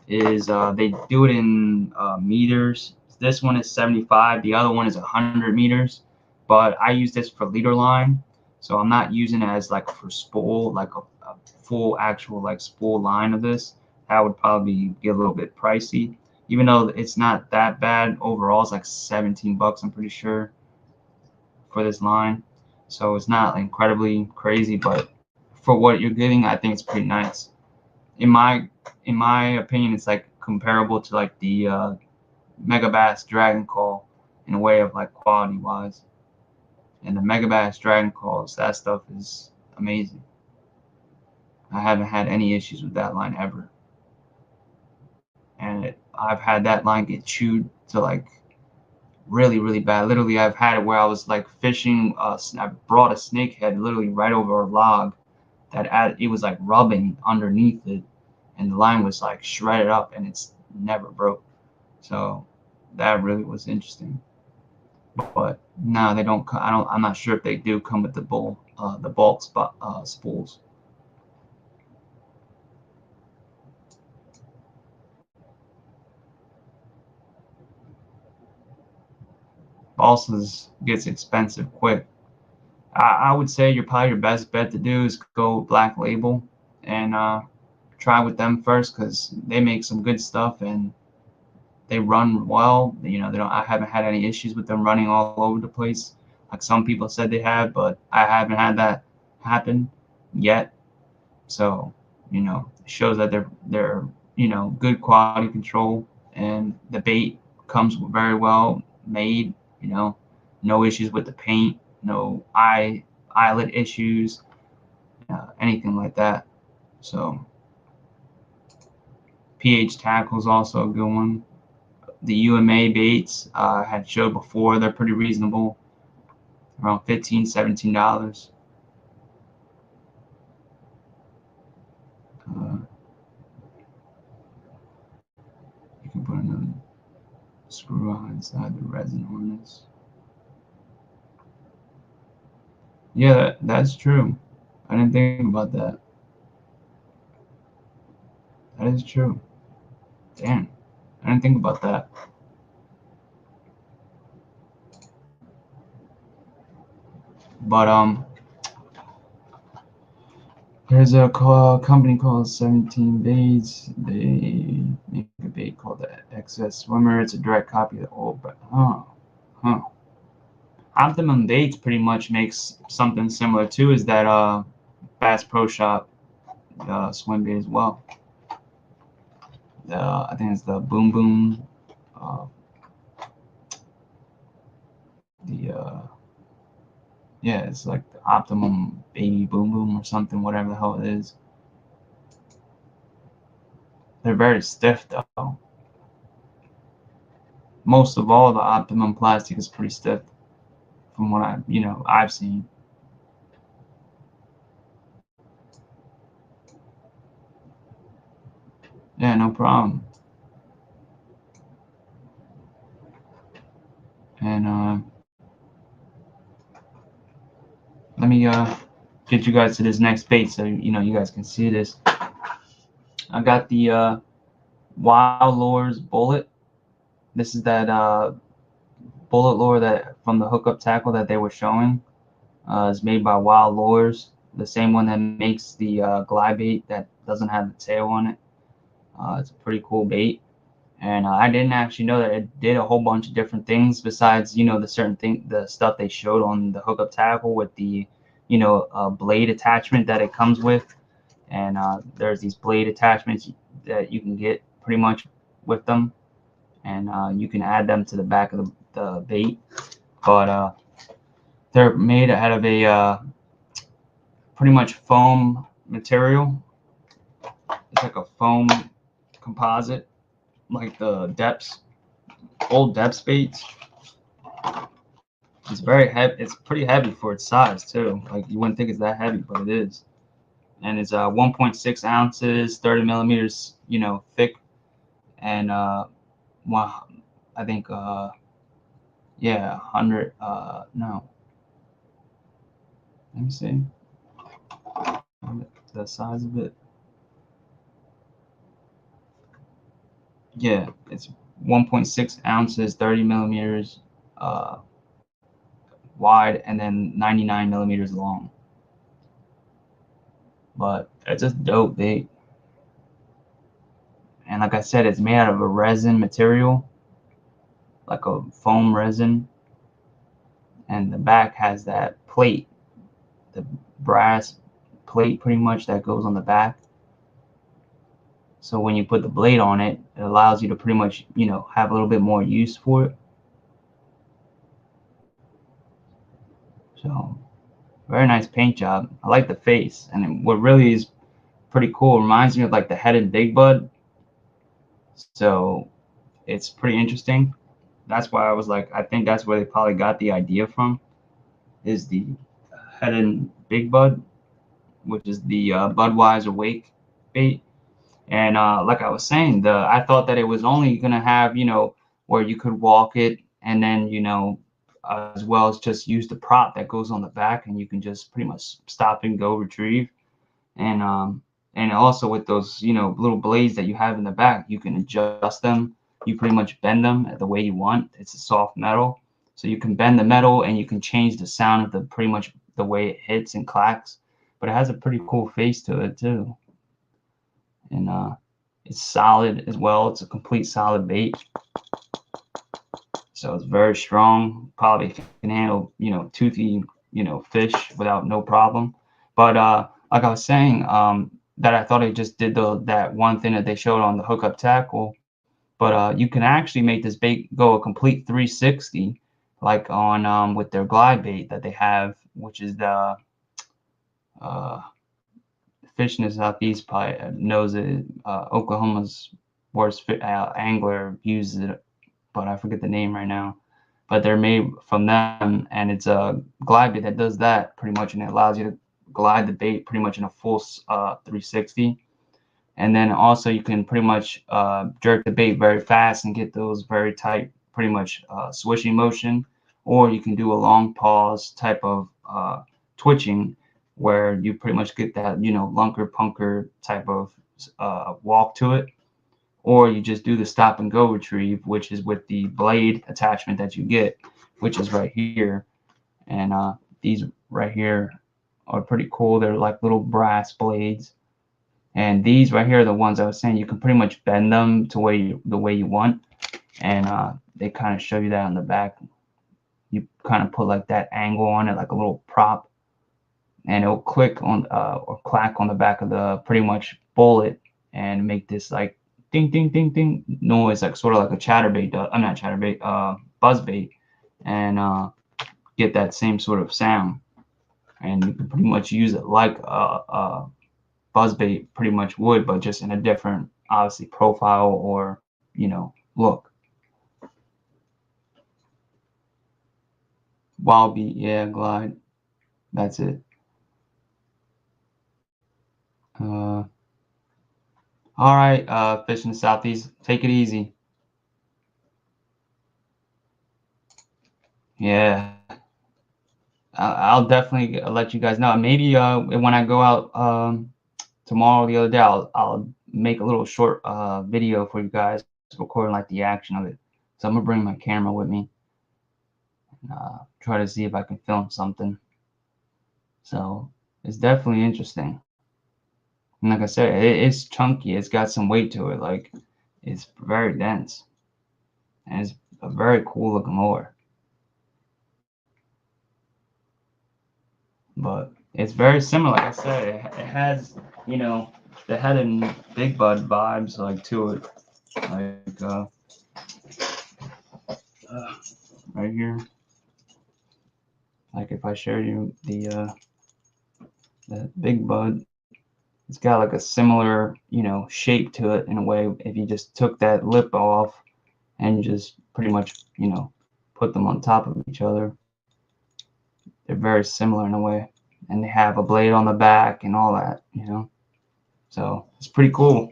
is they do it in meters. This one is 75. The other one is 100 meters. But I use this for leader line, so I'm not using it as like for spool, like a full actual like spool line of this. That would probably get a little bit pricey. Even though it's not that bad overall, it's like 17 bucks, I'm pretty sure, for this line. So it's not incredibly crazy, but for what you're getting, I think it's pretty nice. In my in my opinion, it's like comparable to like the Mega Bass Dragon Call in a way of like quality wise. And the Mega Bass Dragon Calls, that stuff is amazing. I haven't had any issues with that line ever. And I've had that line get chewed to like really, really bad. Literally, I've had it where I was like fishing. I brought a snakehead literally right over a log it was like rubbing underneath it, and the line was like shredded up, and it's never broke. So that really was interesting. But no, they don't. I don't. I'm not sure if they do come with the bulk spot spools. Balsas gets expensive quick. I would say your best bet to do is go Black Label and try with them first, because they make some good stuff and they run well. You know, they don't. I haven't had any issues with them running all over the place, like some people said they have, but I haven't had that happen yet. So, you know, it shows that they're good quality control, and the bait comes very well made. You know, no issues with the paint, no eyelet issues, anything like that. So, PH tackle is also a good one. The UMA baits had showed before, they're pretty reasonable, around $15, $17. Uh, you can put another screw on inside the resin harness. Yeah, that's true. I didn't think about that. That is true. Damn, I didn't think about that. But there's a company called 17 Baits. They make a bait called the XS Swimmer. It's a direct copy of the old, but huh. Optimum Baits pretty much makes something similar too. Is that Bass Pro Shop swim bait as well? I think it's the Boom Boom. Uh, the Yeah, it's like the Optimum Baby Boom Boom or something, whatever the hell it is. They're very stiff though. Most of all, the Optimum plastic is pretty stiff, from what I've seen. Yeah, no problem. And let me get you guys to this next bait so you guys can see this. I got the Wollords Bullet. This is that bullet lure that from the hookup tackle that they were showing. It's made by Wollords, the same one that makes the glide bait that doesn't have the tail on it. It's a pretty cool bait, and I didn't actually know that it did a whole bunch of different things besides the stuff they showed on the hookup tackle with the blade attachment that it comes with. And there's these blade attachments that you can get pretty much with them, and you can add them to the back of the bait. But they're made out of a pretty much foam material. It's like a foam composite, like the old depths baits. It's very heavy. It's pretty heavy for its size too. Like you wouldn't think it's that heavy, but it is. And it's 1.6 ounces, 30 millimeters, thick, and well, I think yeah, 100. No, let me see the size of it. Yeah, it's 1.6 ounces, 30 millimeters wide, and then 99 millimeters long. But it's just dope bait. And like I said, it's made out of a resin material, like a foam resin. And the back has that plate, the brass plate pretty much that goes on the back. So when you put the blade on it, it allows you to pretty much, have a little bit more use for it. So very nice paint job. I like the face. And what really is pretty cool, reminds me of like the headed Big Bud. So it's pretty interesting. That's why I was like, I think that's where they probably got the idea from, is the headed Big Bud, which is the Budweiser wake bait. And like I was saying, I thought that it was only gonna have, where you could walk it, and then as well as just use the prop that goes on the back, and you can just pretty much stop and go retrieve. And also with those little blades that you have in the back, you can adjust them. You pretty much bend them the way you want. It's a soft metal, so you can bend the metal and you can change the sound of the pretty much the way it hits and clacks. But it has a pretty cool face to it too. And it's solid as well. It's a complete solid bait, so it's very strong. Probably can handle toothy fish without no problem. But like I was saying, that I thought it just did that one thing that they showed on the hookup tackle. But you can actually make this bait go a complete 360, like on with their glide bait that they have, which is the fish in the southeast probably knows it. Oklahoma's worst angler uses it, but I forget the name right now. But they're made from them, and it's a glide bait that does that pretty much, and it allows you to glide the bait pretty much in a full 360. And then also you can pretty much jerk the bait very fast and get those very tight, pretty much swishing motion, or you can do a long pause type of twitching, where you pretty much get that lunker punker type of walk to it, or you just do the stop and go retrieve, which is with the blade attachment that you get, which is right here. And these right here are pretty cool. They're like little brass blades. And these right here are the ones I was saying you can pretty much bend them to the way you want. And they kind of show you that on the back. You kind of put like that angle on it, like a little prop, and it'll click on or clack on the back of the pretty much bullet and make this like ding ding ding ding noise, like sort of like a chatterbait does. I'm not chatterbait, buzzbait, and get that same sort of sound. And you can pretty much use it like a buzzbait pretty much would, but just in a different, obviously, profile or look. Wild beat, yeah, glide. That's it. All right, fish in the southeast. Take it easy. Yeah, I'll definitely let you guys know. Maybe when I go out tomorrow, the other day, I'll make a little short video for you guys, recording like the action of it. So I'm gonna bring my camera with me and try to see if I can film something. So it's definitely interesting. And like I said, it's chunky. It's got some weight to it. Like it's very dense, and it's a very cool looking lure. But it's very similar. Like I said, it has, you know, the head and big bud vibes like to it. Like right here. Like if I show you the big bud, it's got like a similar, you know, shape to it in a way. If you just took that lip off and just pretty much, you know, put them on top of each other, they're very similar in a way. And they have a blade on the back and all that, you know. So it's pretty cool.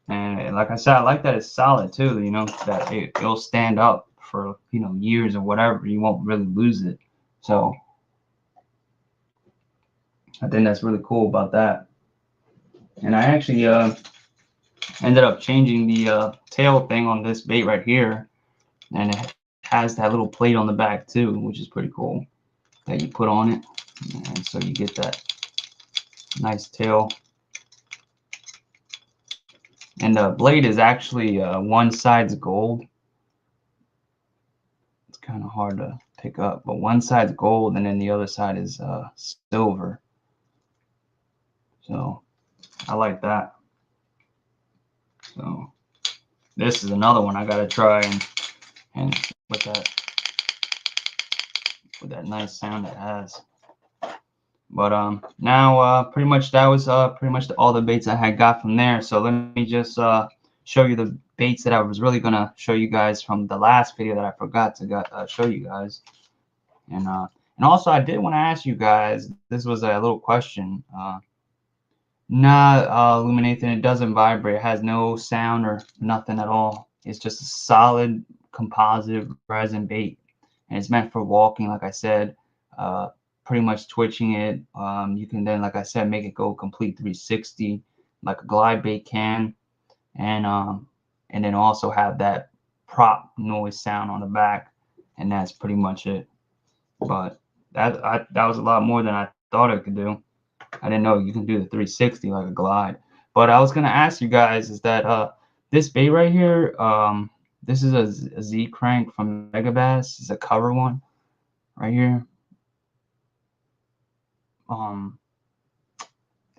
And like I said, I like that it's solid too, you know, that it'll stand up for, you know, years or whatever. You won't really lose it. So I think that's really cool about that. And I actually ended up changing the tail thing on this bait right here. And it has that little plate on the back too, which is pretty cool that you put on it. And so you get that nice tail. And the blade is actually one side's gold. It's kind of hard to pick up, but one side's gold and then the other side is silver. So I like that. So this is another one I gotta try and with that nice sound it has. But now pretty much that was pretty much all the baits I had got from there. So let me just show you the baits that I was really gonna show you guys from the last video that I forgot to show you guys. And also I did want to ask you guys, this was a little question. Not illuminating, it doesn't vibrate, it has no sound or nothing at all. It's just a solid composite resin bait, and it's meant for walking, like I said. Pretty much twitching it. You can then, like I said, make it go complete 360 like a glide bait can, and then also have that prop noise sound on the back, and that's pretty much it. But that was a lot more than I thought it could do. I didn't know you can do the 360 like a glide. But I was gonna ask you guys is that this bait right here, this is a Z crank from Megabass. It's a cover one right here. Damn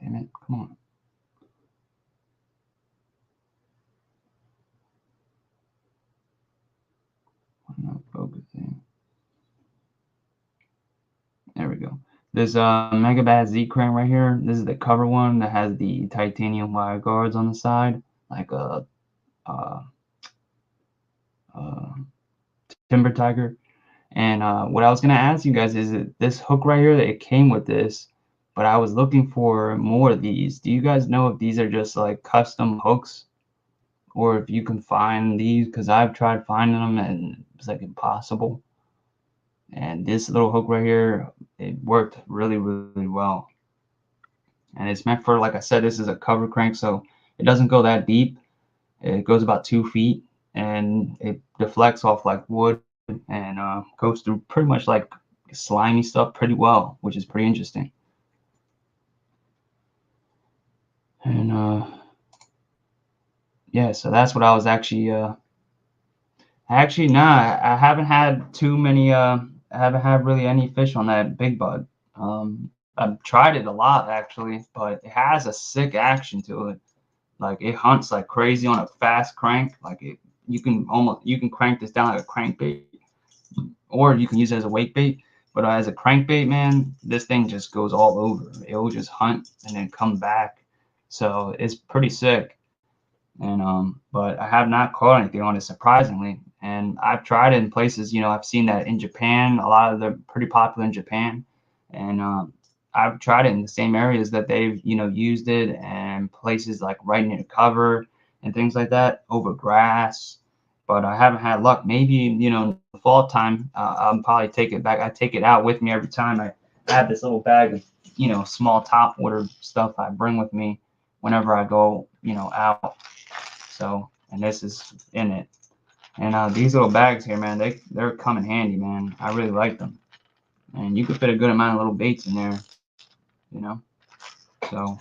it, come on. I'm not focusing. There we go. This Megabass Z crank right here. This is the cover one that has the titanium wire guards on the side, like a uh, uh, Timber Tiger. And what I was gonna ask you guys is that this hook right here that it came with this, but I was looking for more of these. Do you guys know if these are just like custom hooks, or if you can find these? Because I've tried finding them and it's like impossible. And this little hook right here, it worked really, really well. And it's meant for, like I said, this is a cover crank, so it doesn't go that deep. It goes about 2 feet, and it deflects off like wood and goes through pretty much like slimy stuff pretty well, which is pretty interesting. And yeah, so that's what I was actually I haven't had too many I haven't had really any fish on that big bud. I've tried it a lot actually, but it has a sick action to it. Like it hunts like crazy on a fast crank. Like you can crank this down like a crankbait, or you can use it as a wake bait. But as a crankbait, man, this thing just goes all over. It will just hunt and then come back. So it's pretty sick. And but I have not caught anything on it, surprisingly. And I've tried it in places, you know, I've seen that in Japan. A lot of them pretty popular in Japan. And I've tried it in the same areas that they've, you know, used it, and places like right near the cover and things like that over grass. but I haven't had luck. Maybe, you know, in the fall time, I'll probably take it back. I take it out with me every time. I have this little bag of, you know, small top water stuff I bring with me whenever I go, you know, out. So, and this is in it. And these little bags here, man, they're come in handy, man. I really like them. And you can fit a good amount of little baits in there, you know. So,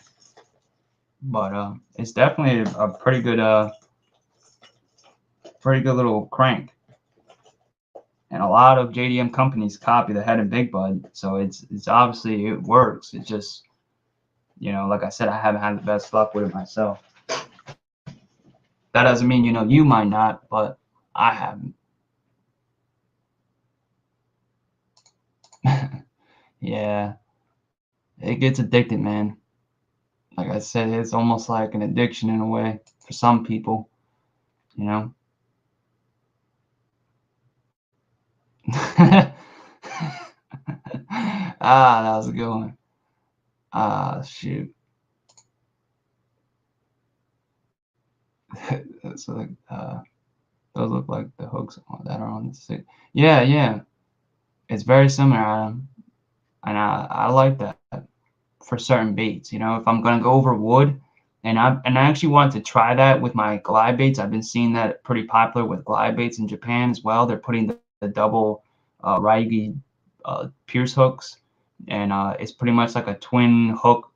but it's definitely a pretty good little crank. And a lot of JDM companies copy the Head and Big Bud, so it's obviously it works. It's just, you know, like I said, I haven't had the best luck with it myself. That doesn't mean, you know, you might not, but I haven't. Yeah, it gets addicted, man. Like I said, it's almost like an addiction in a way for some people, you know. That was a good one. Shoot. So like, those look like the hooks that are on the stick. Yeah, yeah. It's very similar, Adam. And I like that for certain baits. You know, if I'm gonna go over wood, and I actually wanted to try that with my glide baits. I've been seeing that pretty popular with glide baits in Japan as well. They're putting the double Raigi pierce hooks, and it's pretty much like a twin hook,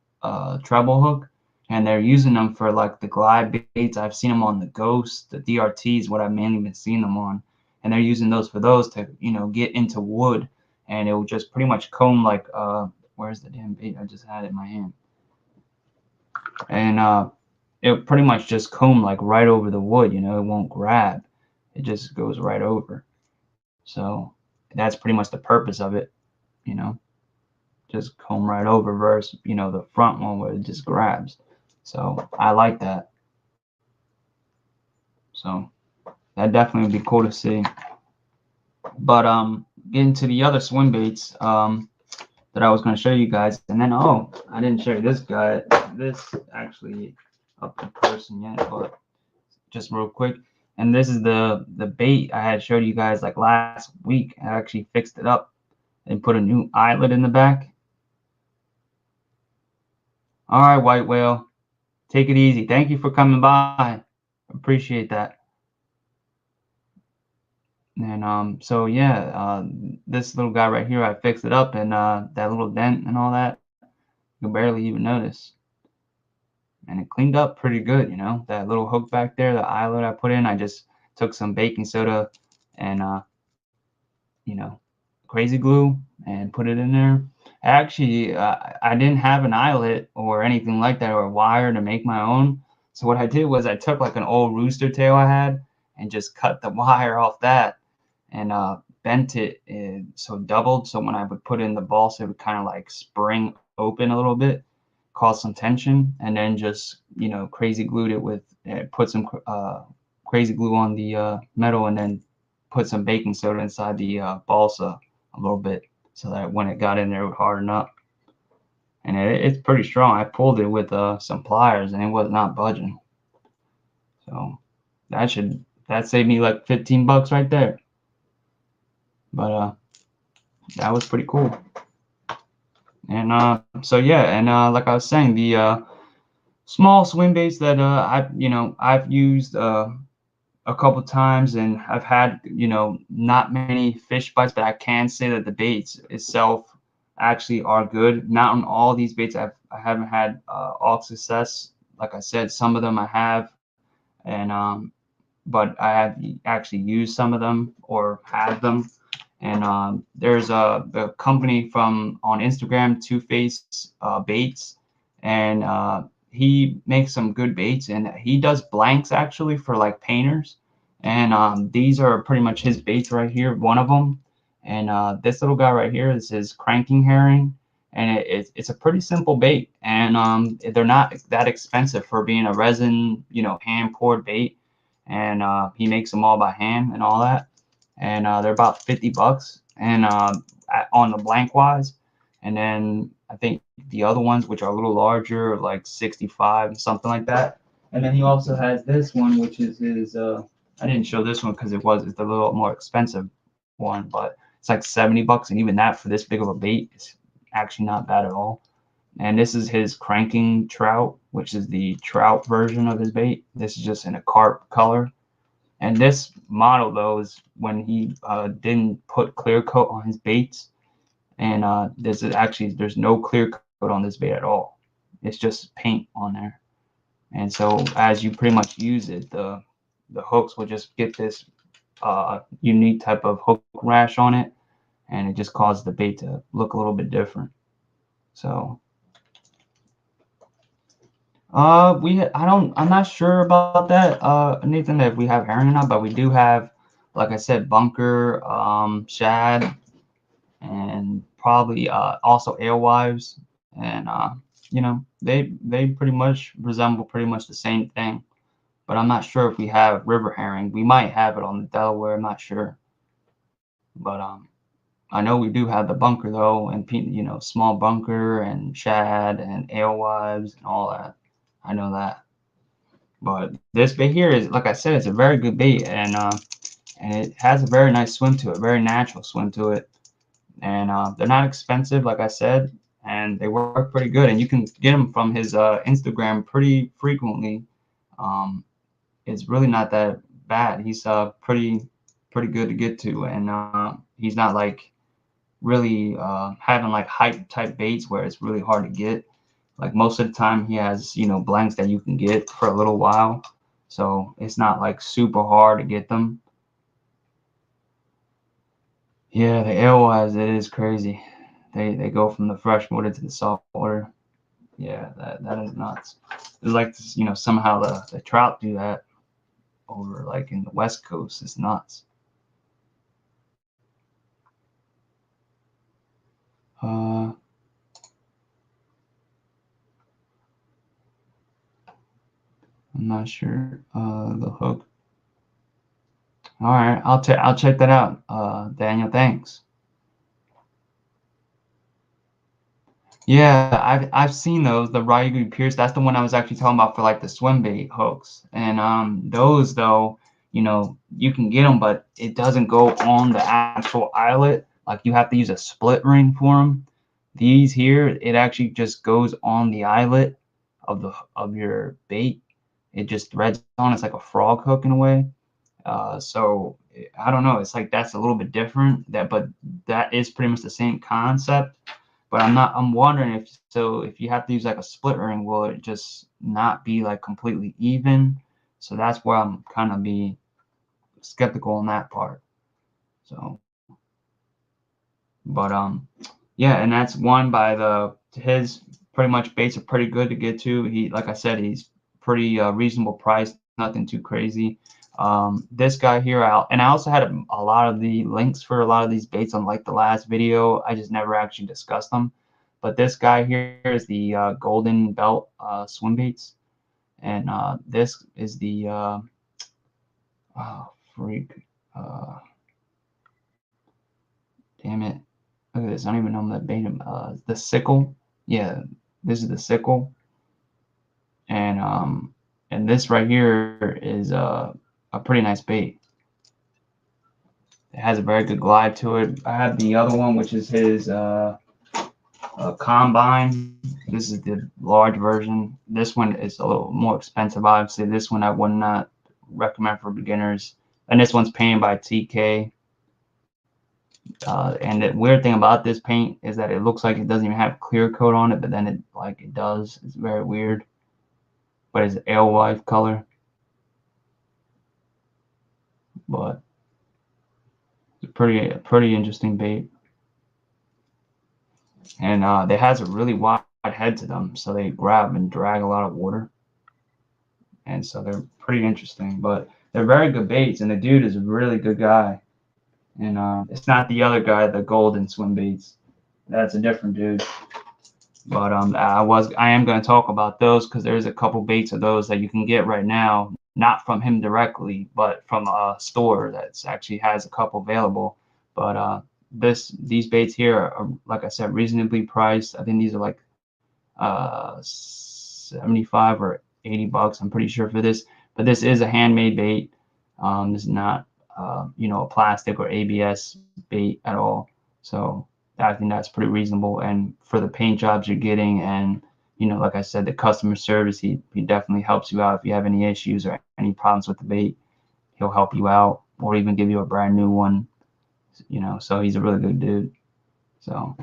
treble hook, and they're using them for like the glide baits. I've seen them on the Ghost, the DRT is what I've mainly been seeing them on, and they're using those for those to, you know, get into wood, and it will just pretty much comb like where's the damn bait? I just had it in my hand, and it pretty much just comb like right over the wood. You know, it won't grab, it just goes right over. So that's pretty much the purpose of it. You know, just comb right over versus, you know, the front one where it just grabs. So I like that. So that definitely would be cool to see. But getting to the other swim baits that I was going to show you guys, and then I didn't show you this actually up in person yet, but just real quick. And this is the bait I had showed you guys like last week. I actually fixed it up and put a new eyelet in the back. All right, white whale, take it easy. Thank you for coming by. Appreciate that. And so yeah, this little guy right here, I fixed it up, and that little dent and all that, you barely even notice. And it cleaned up pretty good, you know. That little hook back there, the eyelet I put in, I just took some baking soda and you know, crazy glue and put it in there. Actually, I didn't have an eyelet or anything like that or a wire to make my own. So what I did was I took like an old rooster tail I had and just cut the wire off that and bent it so doubled. So when I would put in the balsa, it would kind of like spring open a little bit, cause some tension, and then just, you know, crazy glued it with, put some crazy glue on the metal, and then put some baking soda inside the balsa a little bit so that when it got in there it would harden up. And it's pretty strong. I pulled it with some pliers and it was not budging. So that saved me like 15 bucks right there. But that was pretty cool. And so yeah, and like I was saying, the small swim baits that I've used a couple times, and I've had, you know, not many fish bites, but I can say that the baits itself actually are good. Not on all these baits I haven't had all success. Like I said, some of them I have, and but I have actually used some of them or had them. And there's a company from on Instagram, Two Face Baits, and he makes some good baits, and he does blanks actually for like painters. And these are pretty much his baits right here, one of them. And this little guy right here is his cranking herring, and it's a pretty simple bait, and they're not that expensive for being a resin, you know, hand poured bait. And he makes them all by hand and all that, and they're about 50 bucks, and on the blank wise. And then I think the other ones, which are a little larger, like 65, something like that. And then he also has this one, which is his I didn't show this one because it's a little more expensive one, but it's like 70 bucks, and even that for this big of a bait is actually not bad at all. And this is his cranking trout, which is the trout version of his bait. This is just in a carp color. And this model though is when he didn't put clear coat on his baits, and there's no clear coat on this bait at all. It's just paint on there. And so as you pretty much use it, the hooks will just get this unique type of hook rash on it, and it just causes the bait to look a little bit different. So I'm not sure about that, Nathan, if we have herring or not, but we do have, like I said, bunker, shad, and probably also alewives, and you know, they pretty much resemble pretty much the same thing. But I'm not sure if we have river herring. We might have it on the Delaware, I'm not sure. But I know we do have the bunker though, and you know, small bunker and shad and alewives and all that. I know that. But this bait here is, like I said, it's a very good bait, and it has a very nice swim to it, very natural swim to it. And they're not expensive, like I said, and they work pretty good. And you can get them from his Instagram pretty frequently. It's really not that bad. He's pretty good to get to, and he's not like really having like hype type baits where it's really hard to get. Like most of the time he has, you know, blanks that you can get for a little while, so it's not like super hard to get them. Yeah, the alewives, it is crazy. They go from the fresh water to the salt water. Yeah, that is nuts. It's like, you know, somehow the trout do that over like in the West Coast. It's nuts. I'm not sure. The hook. All right, I'll check that out. Daniel, thanks. Yeah, I've seen those, the Ryugu Pierce. That's the one I was actually talking about for like the swim bait hooks. And those though, you know, you can get them, but it doesn't go on the actual eyelet. Like you have to use a split ring for them. These here, it actually just goes on the eyelet of your bait. It just threads on. It's like a frog hook in a way. So I don't know. It's like that's a little bit different. But that is pretty much the same concept. But I'm wondering if you have to use like a split ring, will it just not be like completely even? So that's where I'm kind of be skeptical on that part. So, but yeah, and that's one by his pretty much baits are pretty good to get to. He, like I said, he's pretty reasonable price, nothing too crazy. This guy here, and I also had a lot of the links for a lot of these baits on like the last video. I just never actually discussed them. But this guy here is the golden belt swim baits, and this is the oh freak, damn it, look at this. I don't even know that bait. The sickle, yeah, this is the sickle, and this right here is a pretty nice bait. It has a very good glide to it. I have the other one, which is his combine. This is the large version. This one is a little more expensive, obviously. This one I would not recommend for beginners. And this one's painted by TK. And the weird thing about this paint is that it looks like it doesn't even have clear coat on it, but then it does. It's very weird. But it's alewife color. But it's a pretty interesting bait. And it has a really wide head to them, so they grab and drag a lot of water. And so they're pretty interesting, but they're very good baits, and the dude is a really good guy. And it's not the other guy, the golden swim baits. That's a different dude. But I am going to talk about those because there's a couple baits of those that you can get right now, not from him directly, but from a store that's actually has a couple available. But these baits here are, like I said, reasonably priced. I think these are like 75 or 80 bucks, I'm pretty sure, for this. But this is a handmade bait. This is not you know, a plastic or ABS bait at all. So I think that's pretty reasonable. And for the paint jobs you're getting, and you know, like I said, the customer service, he definitely helps you out if you have any issues or any problems with the bait. He'll help you out, or even give you a brand new one. You know, so he's a really good dude. So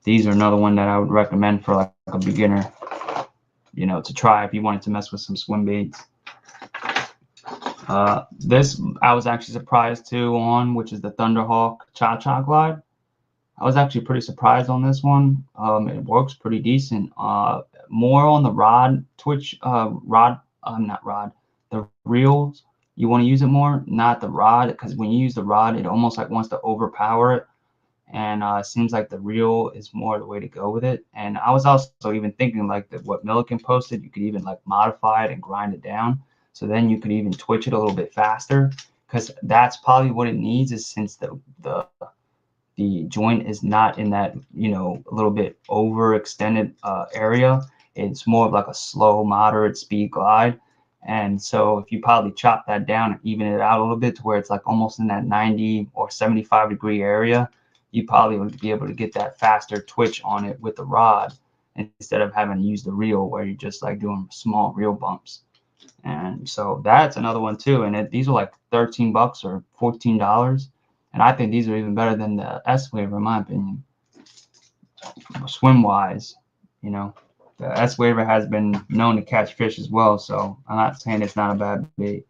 these are another one that I would recommend for like a beginner, you know, to try if you wanted to mess with some swim baits. This I was actually surprised too on, which is the Thunderhawk Cha-Cha Glide. I was actually pretty surprised on this one. It works pretty decent. More on the rod twitch, not rod, the reels. You want to use it more, not the rod, because when you use the rod, it almost like wants to overpower it. And it seems like the reel is more the way to go with it. And I was also even thinking like that what Milliken posted, you could even like modify it and grind it down. So then you could even twitch it a little bit faster, because that's probably what it needs, is since the joint is not in that, you know, a little bit overextended area. It's more of like a slow, moderate speed glide. And so if you probably chop that down and even it out a little bit to where it's like almost in that 90 or 75-degree area, you probably would be able to get that faster twitch on it with the rod instead of having to use the reel where you're just like doing small reel bumps. And so that's another one too. And these are like 13 bucks or $14. And I think these are even better than the S-Waver, in my opinion. Swim wise, you know, the S-Waver has been known to catch fish as well. So I'm not saying it's not a bad bait.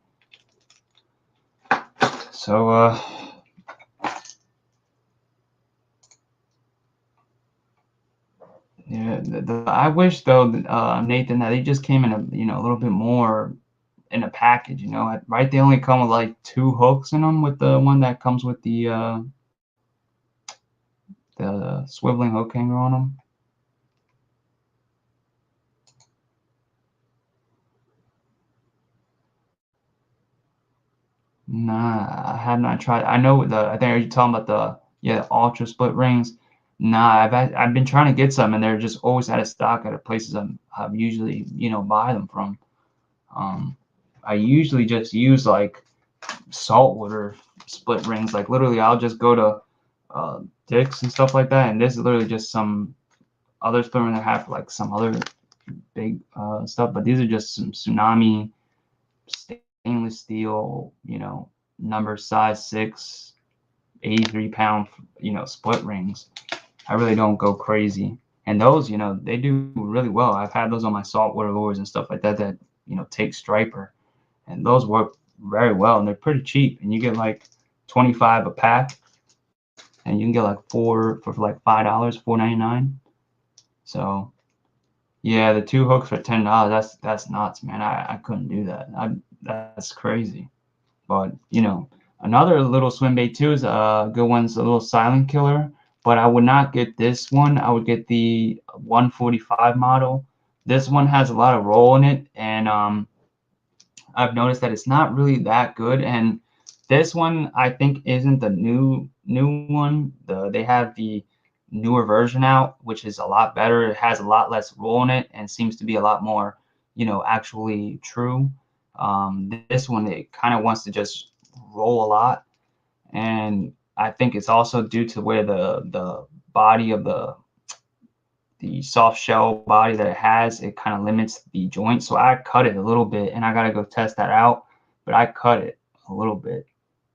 So, yeah, I wish though, Nathan, that they just came in a, you know, a little bit more in a package, you know, right? They only come with like 2 hooks in them, with the one that comes with the swiveling hook hanger on them. Nah, I have not tried. I know I think, are you talking about the Ultra split rings? Nah, I've been trying to get some, and they're just always out of stock at the places I've usually, you know, buy them from. I usually just use like saltwater split rings. Like literally, I'll just go to Dick's and stuff like that, and this is literally just some other store that have like some other big stuff, but these are just some Tsunami stainless steel, you know, number size 6, 83-pound, you know, split rings. I really don't go crazy. And those, you know, they do really well. I've had those on my saltwater lures and stuff like that that, you know, take striper. And those work very well. And they're pretty cheap. And you get like 25 a pack. And you can get like 4 for like $5, $4.99. So yeah, the 2 hooks for $10. That's nuts, man. I couldn't do that. That's crazy. But you know, another little swim bait too is a good one's a little silent killer. But I would not get this one. I would get the 145 model. This one has a lot of roll in it, and I've noticed that it's not really that good. And this one I think isn't the new one. They have the newer version out, which is a lot better. It has a lot less roll in it and seems to be a lot more, you know, actually true. This one, it kind of wants to just roll a lot, and I think it's also due to where the body of the soft shell body that it has, it kind of limits the joint. So I cut it a little bit, and I got to go test that out, but I cut it a little bit.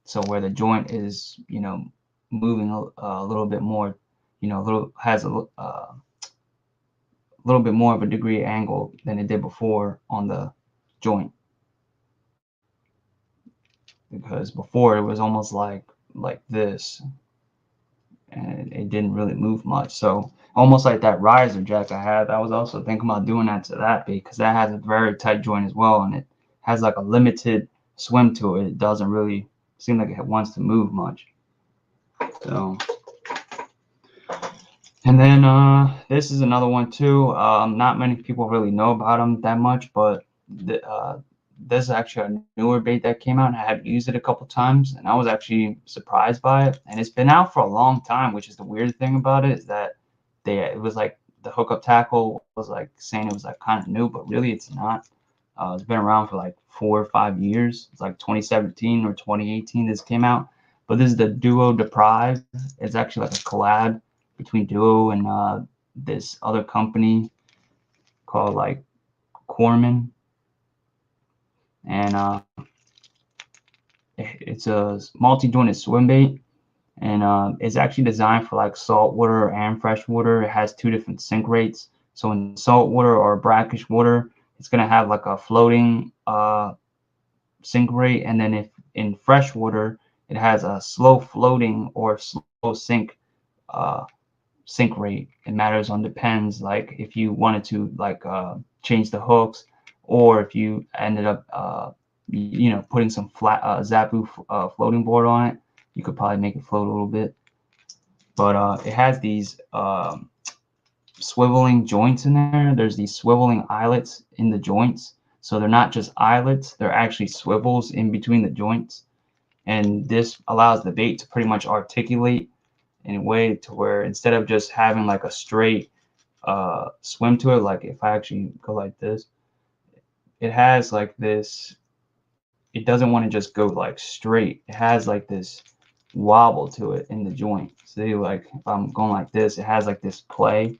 So where the joint is, you know, moving a little bit more, you know, has a little bit more of a degree of angle than it did before on the joint. Because before it was almost like this, and it didn't really move much. So almost like that riser jack I had, I was also thinking about doing that to that bait, because that has a very tight joint as well, and it has like a limited swim to it. It doesn't really seem like it wants to move much. So, and then this is another one too. Not many people really know about them that much, but this is actually a newer bait that came out, and I have used it a couple times, and I was actually surprised by it. And it's been out for a long time, which is the weird thing about it, is that it was like the Hookup tackle was like saying it was like kind of new, but really it's not. It's been around for like 4 or 5 years. It's like 2017 or 2018 this came out. But this is the Duo Deprive. It's actually like a collab between Duo and this other company called like Corman. And it's a multi-jointed swim bait. And it's actually designed for like saltwater and freshwater. It has two different sink rates. So in saltwater or brackish water, it's gonna have like a floating sink rate, and then if in freshwater, it has a slow floating or slow uh, sink rate. It matters on depends like if you wanted to like change the hooks, or if you ended up putting some flat Zapu floating board on it, you could probably make it float a little bit. But it has these swiveling joints in there. There's these swiveling eyelets in the joints. So they're not just eyelets, they're actually swivels in between the joints. And this allows the bait to pretty much articulate in a way to where instead of just having like a straight swim to it, like if I actually go like this, it has like this, it doesn't want to just go like straight. It has like this wobble to it in the joint. So like if I'm going like this, it has like this play.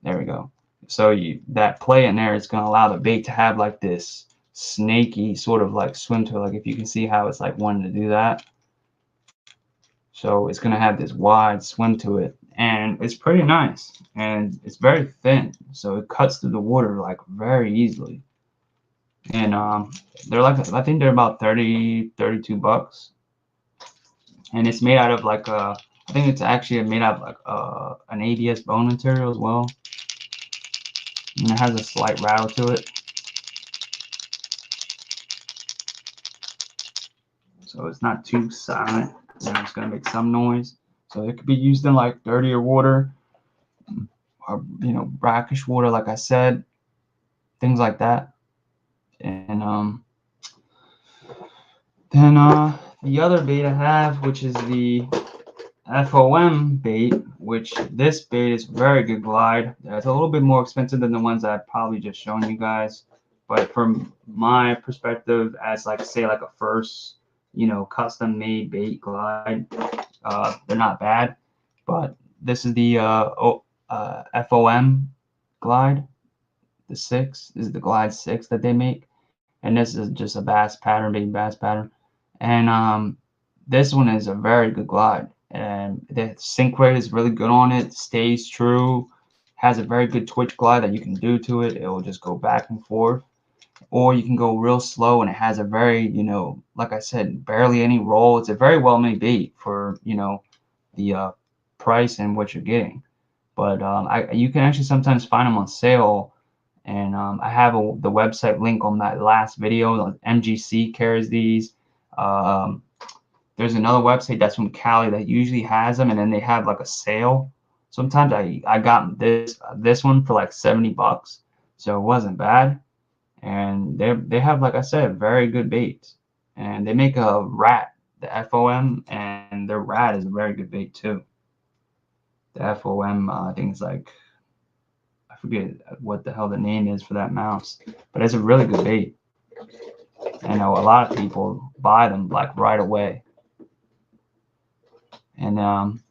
There we go. So that play in there is going to allow the bait to have like this snaky sort of like swim to it. Like if you can see how it's like wanting to do that. So it's going to have this wide swim to it, and it's pretty nice, and it's very thin, so it cuts through the water like very easily. And they're like, I think they're about 32 bucks, and it's made out of like I think it's actually made out of like an ABS bone material as well, and it has a slight rattle to it. So it's not too silent. It's gonna make some noise. So it could be used in like dirtier water, or brackish water, like I said, things like that. And then the other bait I have, which is the FOM bait, which this bait is very good glide. It's a little bit more expensive than the ones I've probably just shown you guys, but from my perspective, as like say like a first custom made bait glide, they're not bad. But this is the FOM glide, the 6. This is the glide 6 that they make, and this is just a bass pattern, big bass pattern. And this one is a very good glide, and the sink rate is really good on it. Stays true, has a very good twitch glide that you can do to it. It will just go back and forth, or you can go real slow, and it has a very like I said, barely any roll. It's a very well made bait for the price and what you're getting. But you can actually sometimes find them on sale. And I have the website link on that last video. MGC carries these. There's another website that's from Cali that usually has them, and then they have like a sale. Sometimes I got this one for like 70 bucks, so it wasn't bad. And they have, like I said, very good baits, and they make a rat, the FOM, and their rat is a very good bait too. The FOM, I think it's like, I forget what the hell the name is for that mouse, but it's a really good bait. I know a lot of people buy them like right away. And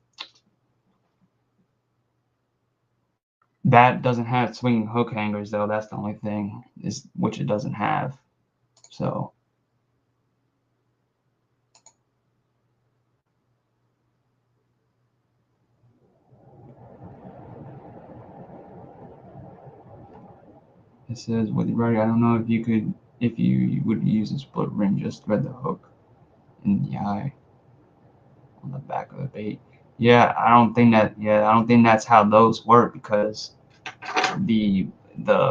that doesn't have swinging hook hangers though. That's the only thing is which it doesn't have. So it says with ready. I don't know if you would use a split ring, just thread the hook in the eye on the back of the bait. Yeah, I don't think that's how those work, because the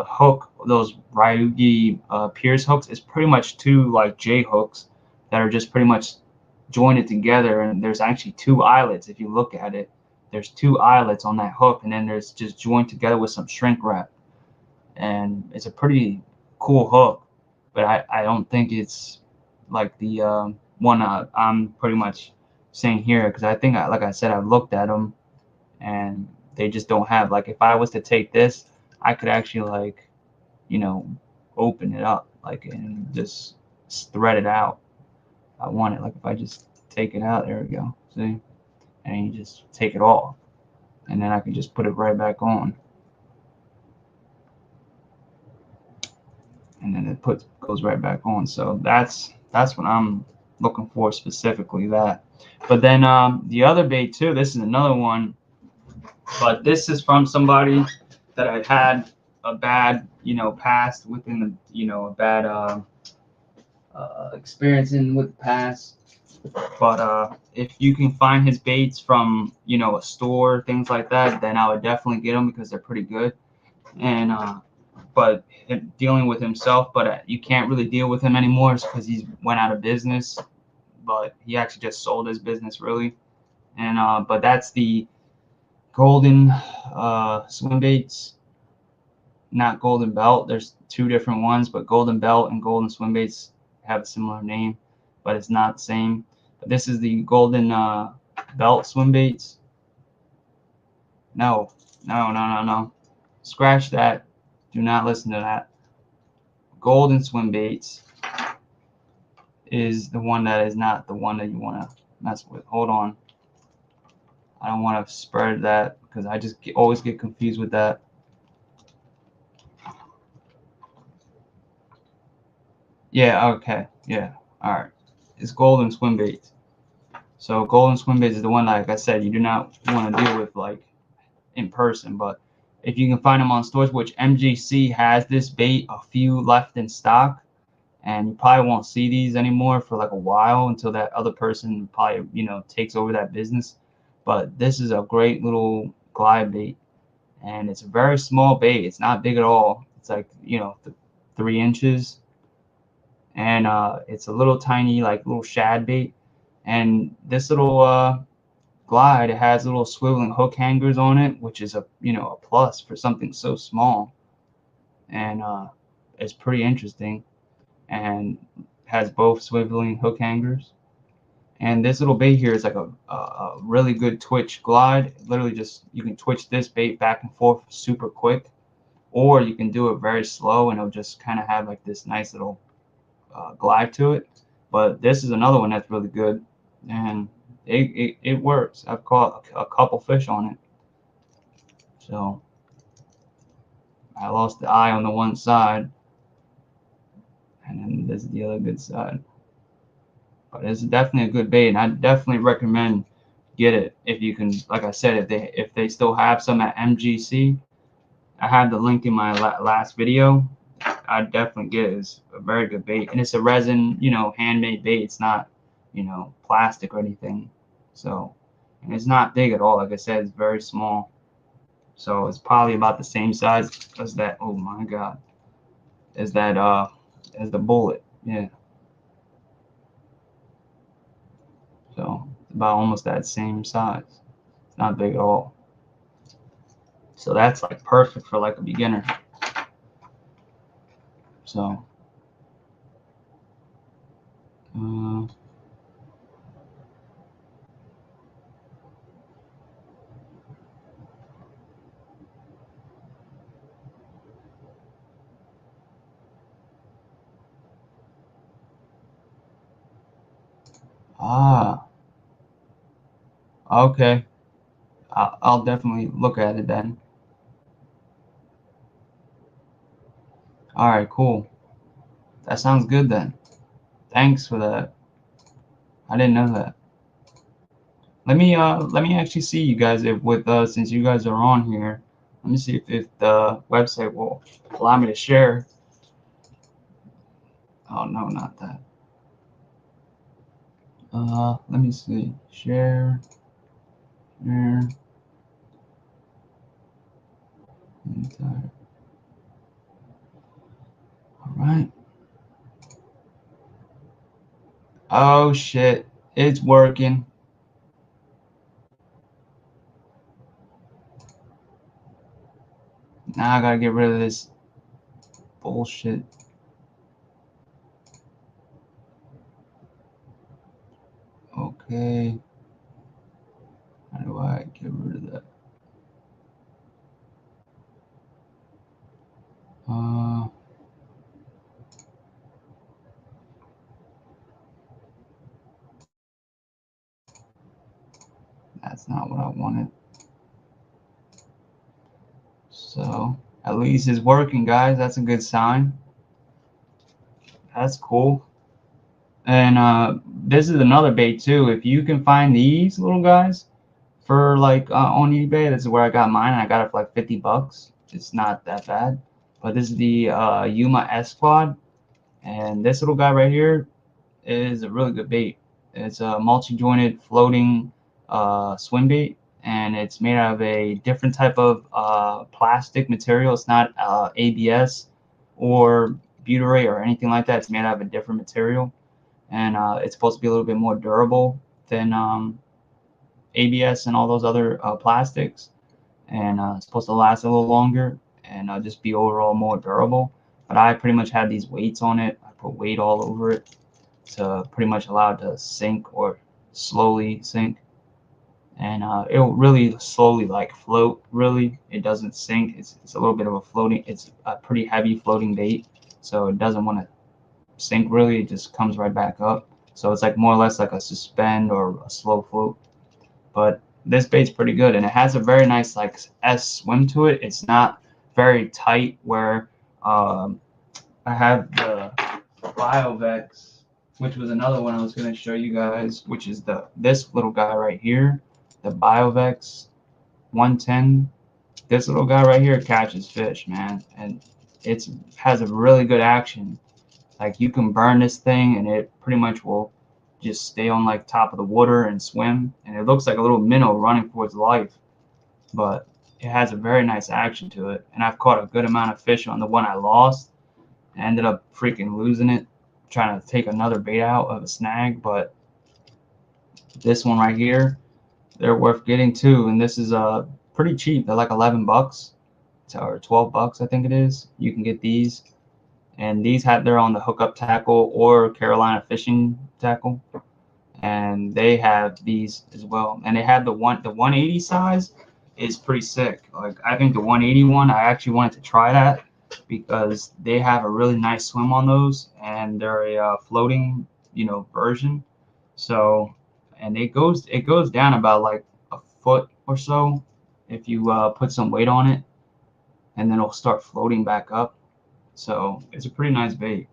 hook, those Ryugi Pierce hooks, is pretty much two like J hooks that are just pretty much jointed together, and there's actually two eyelets. If you look at it, there's two eyelets on that hook, and then there's just joined together with some shrink wrap, and it's a pretty cool hook. But I don't think it's like the one I'm pretty much saying here, because I think like I said, I've looked at them and they just don't have, like, if I was to take this, I could actually like you know, open it up like and just thread it out. I want it like if I just take it out, there we go. See, and you just take it off, and then I can just put it right back on, and then it goes right back on. So that's what I'm looking for specifically, that. But then the other bait too, this is another one, but this is from somebody that I had a bad, past within the, a bad experience in with the past. But if you can find his baits from, a store, things like that, then I would definitely get them because they're pretty good. And but dealing with himself, but you can't really deal with him anymore because he's went out of business. But he actually just sold his business, really. And but that's the golden swim baits, not golden belt. There's two different ones, but golden belt and golden swim baits have a similar name, but it's not the same. But this is the golden belt swim baits. No, no, no, no, no. Scratch that. Do not listen to that. Golden swim baits is the one that is not the one that you want to mess with. Hold on. I don't want to spread that because I just always get confused with that. Yeah, okay. Yeah. All right. It's golden swim baits. So golden swim baits is the one, like I said, you do not want to deal with like in person, but if you can find them on stores, which MGC has this bait, a few left in stock, and you probably won't see these anymore for like a while until that other person probably, takes over that business. But this is a great little glide bait, and it's a very small bait. It's not big at all. It's like, 3 inches, and it's a little tiny, like little shad bait. And this little glide, it has little swiveling hook hangers on it, which is a plus for something so small. And it's pretty interesting, and has both swiveling hook hangers. And this little bait here is like a really good twitch glide. Literally just, you can twitch this bait back and forth super quick, or you can do it very slow and it'll just kind of have like this nice little glide to it. But this is another one that's really good, and it works. I've caught a couple fish on it. So I lost the eye on the one side, and then this is the other good side. But it's definitely a good bait, and I definitely recommend get it if you can. Like I said, if they still have some at MGC, I have the link in my last video. I definitely get it. It's a very good bait, and it's a resin, handmade bait. It's not, plastic or anything. So, and it's not big at all. Like I said, it's very small. So it's probably about the same size as that. Oh my God, as that as the Bullet. Yeah. So it's about almost that same size. It's not big at all. So that's like perfect for like a beginner. So okay. I'll definitely look at it then. All right, cool. That sounds good then. Thanks for that. I didn't know that. Let me actually see you guys if with since you guys are on here. Let me see if the website will allow me to share. Oh no, not that. Let me see. Share. Share. All right. Oh shit. It's working. Now I gotta get rid of this bullshit. Okay. How do I get rid of that? That's not what I wanted. So at least it's working, guys. That's a good sign. That's cool. And this is another bait too. If you can find these little guys for like on eBay, this is where I got mine. I got it for like 50 bucks. It's not that bad. But this is the Yuma S Quad, and this little guy right here is a really good bait. It's a multi-jointed floating swim bait, and it's made out of a different type of plastic material. It's not ABS or butyrate or anything like that. It's made out of a different material, and it's supposed to be a little bit more durable than ABS and all those other plastics, and it's supposed to last a little longer and just be overall more durable. But I pretty much had these weights on it. I put weight all over it to pretty much allow it to sink or slowly sink, and it'll really slowly like float. Really, it doesn't sink. It's a little bit of a floating. It's a pretty heavy floating bait, so it doesn't want to sink. Really, it just comes right back up. So it's like more or less like a suspend or a slow float. But this bait's pretty good, and it has a very nice like S swim to it. It's not very tight where I have the Biovex, which was another one I was going to show you guys, which is this little guy right here, the Biovex 110. This little guy right here catches fish, man, and it has a really good action. Like you can burn this thing, and it pretty much will just stay on like top of the water and swim, and it looks like a little minnow running for its life, but it has a very nice action to it. And I've caught a good amount of fish on the one I lost. I ended up freaking losing it, trying to take another bait out of a snag, but this one right here, they're worth getting too, and this is pretty cheap. They're like 11 bucks or 12 bucks, I think it is. You can get these, and these they're on the Hookup tackle or Carolina fishing tackle, and they have these as well. And they have the 180 size is pretty sick. Like I think the 181, I actually wanted to try that because they have a really nice swim on those, and they're a floating, version. So, and it goes down about like a foot or so if you put some weight on it, and then it'll start floating back up. So it's a pretty nice bait.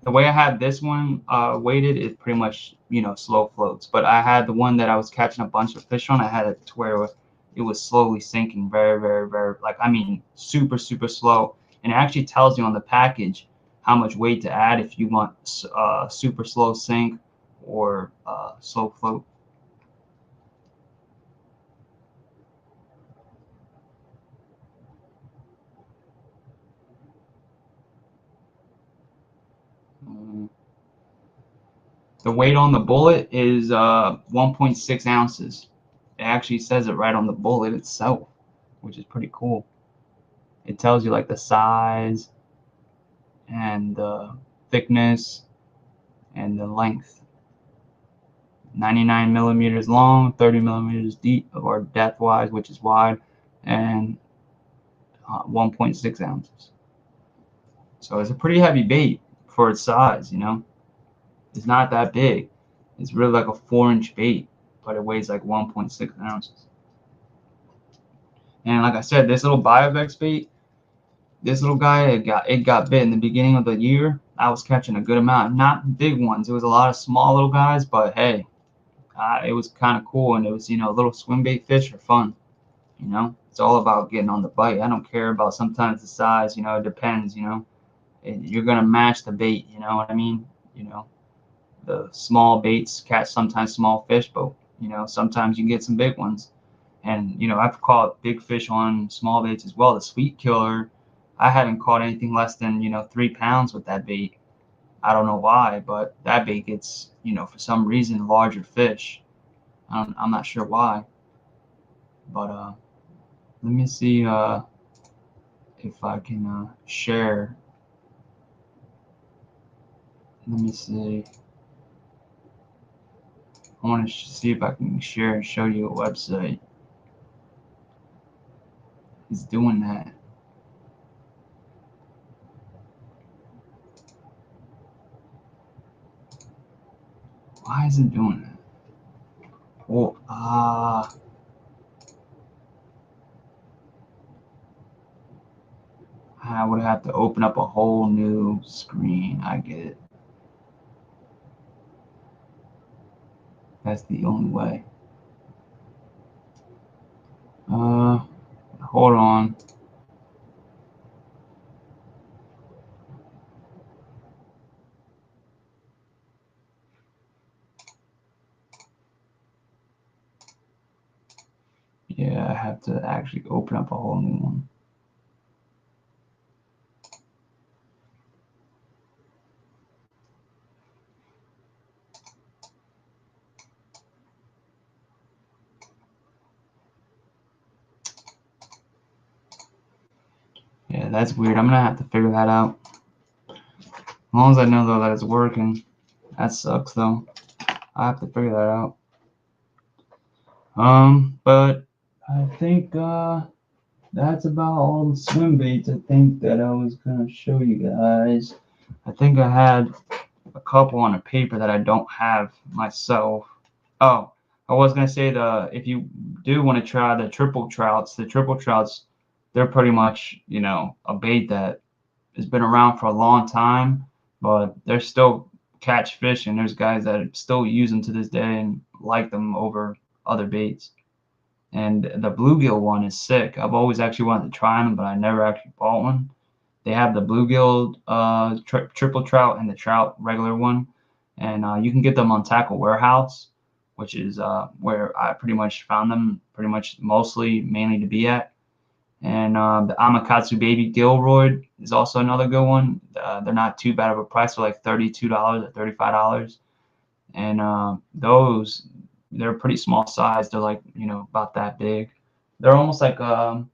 The way I had this one weighted is pretty much, slow floats. But I had the one that I was catching a bunch of fish on. I had it to where it was slowly sinking very, very, very, like, I mean, super, super slow. And it actually tells you on the package how much weight to add if you want super slow sink or slow float. Um, the weight on the bullet is 1.6 ounces. It actually says it right on the bullet itself, which is pretty cool. It tells you like the size and the thickness and the length. 99 millimeters long, 30 millimeters deep or depth wise, which is wide, and 1.6 ounces. So it's a pretty heavy bait for its size, It's not that big. It's really like a 4-inch bait, but it weighs like 1.6 ounces. And like I said, this little Biovex bait, this little guy, it got bit in the beginning of the year. I was catching a good amount, not big ones. It was a lot of small little guys, but hey, it was kind of cool, and it was little swim bait fish are fun. It's all about getting on the bite. I don't care about sometimes the size. It depends. You're gonna match the bait. You know what I mean? The small baits catch sometimes small fish, but sometimes you can get some big ones. And I've caught big fish on small baits as well. The sweet killer, I haven't caught anything less than 3 pounds with that bait. I don't know why, but that bait gets for some reason larger fish. I'm not sure why, but let me see if I can share. Let me see. I want to see if I can share and show you a website. It's doing that. Why is it doing that? Oh, I would have to open up a whole new screen. I get it. That's the only way. Hold on. Yeah, I have to actually open up a whole new one. Yeah, that's weird. I'm gonna have to figure that out. As long as I know though that it's working. That sucks though. I have to figure that out. But I think that's about all the swim baits I think that I was gonna show you guys. I think I had a couple on a paper that I don't have myself. Oh, I was gonna say if you do want to try the triple trouts, they're pretty much, you know, a bait that has been around for a long time, but they're still catch fish, and there's guys that still use them to this day and like them over other baits. And the bluegill one is sick. I've always actually wanted to try them, but I never actually bought one. They have the bluegill triple trout and the trout regular one, and you can get them on Tackle Warehouse, which is where I pretty much found them, pretty much mostly mainly to be at. And the Amakatsu Baby Gilroyd is also another good one. They're not too bad of a price. They're like $32 or $35, and those, they're pretty small size. They're like, you know, about that big. They're almost like they're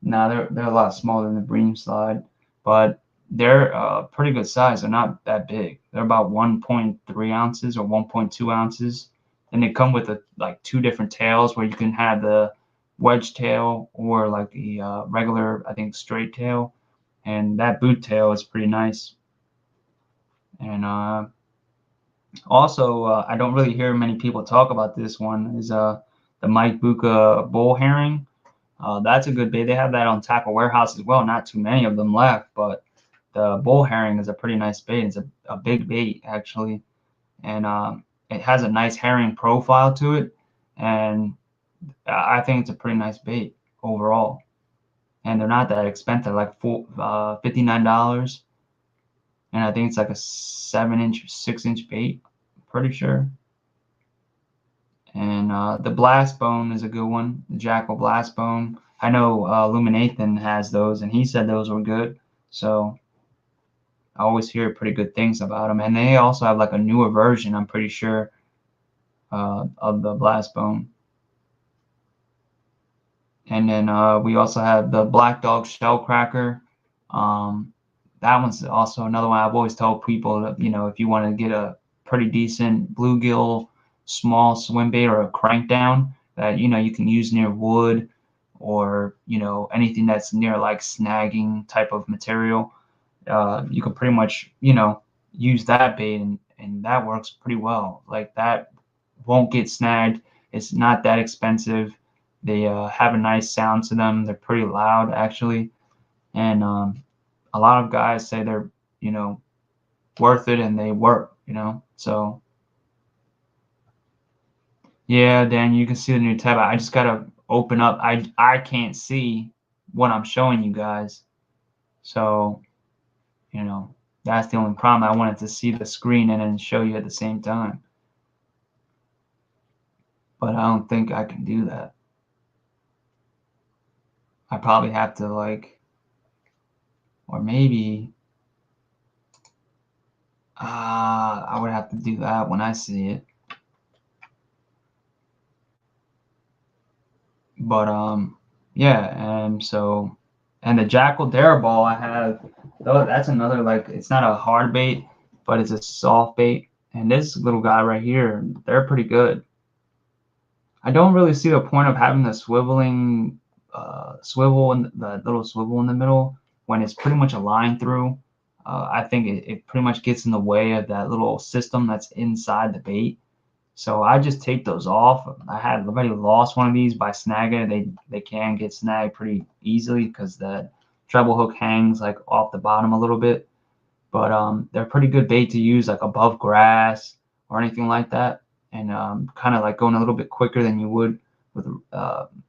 a lot smaller than the bream slide, but they're pretty good size. They're not that big. They're about 1.3 ounces or 1.2 ounces, and they come with like two different tails where you can have the wedge tail or like the regular, I think, straight tail, and that boot tail is pretty nice. And also, I don't really hear many people talk about this one. Is the Mike Buka bull herring. That's a good bait. They have that on Tackle Warehouse as well. Not too many of them left, but the bull herring is a pretty nice bait. It's a big bait actually, and it has a nice herring profile to it, and I think it's a pretty nice bait overall. And they're not that expensive, like $59, and I think it's like a 7-inch, 6-inch bait. Pretty sure. And the blast bone is a good one, the jackal blast bone. I know Luminathan has those, and he said those were good. So I always hear pretty good things about them. And they also have like a newer version, I'm pretty sure, of the blast bone. And then we also have the black dog shell cracker. That one's also another one I've always told people that, you know, if you want to get a pretty decent bluegill small swim bait or a crank down that, you know, you can use near wood or, you know, anything that's near like snagging type of material, you can pretty much, you know, use that bait, and that works pretty well. Like that won't get snagged. It's not that expensive. They have a nice sound to them. They're pretty loud actually, and a lot of guys say they're, you know, worth it, and they work, you know. So yeah, Dan, you can see the new tab. I just gotta open up. I can't see what I'm showing you guys, so you know that's the only problem. I wanted to see the screen and then show you at the same time, but I don't think I can do that. I probably have to like, or maybe I would have to do that when I see it. But yeah, and so, and the jackal dare ball I have, though, that's another, like, it's not a hard bait, but it's a soft bait. And this little guy right here, they're pretty good. I don't really see the point of having the swiveling swivel and the little swivel in the middle when it's pretty much a line through. I think it pretty much gets in the way of that little system that's inside the bait. So I just take those off. I had already lost one of these by snagging it. They can get snagged pretty easily because the treble hook hangs like off the bottom a little bit. But they're pretty good bait to use like above grass or anything like that, and kind of like going a little bit quicker than you would with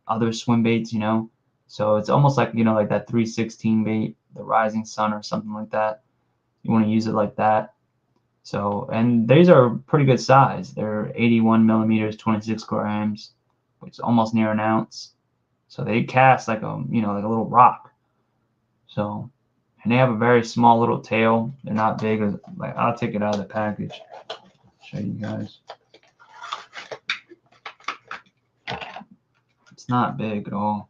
other swim baits, you know. So it's almost like, you know, like that 316 bait, the Rising Sun or something like that. You want to use it like that. So, and these are pretty good size. They're 81 millimeters, 26 grams, which is almost near an ounce. So they cast like a, you know, like a little rock. So, and they have a very small little tail. They're not big. Like, I'll take it out of the package. Show you guys. It's not big at all.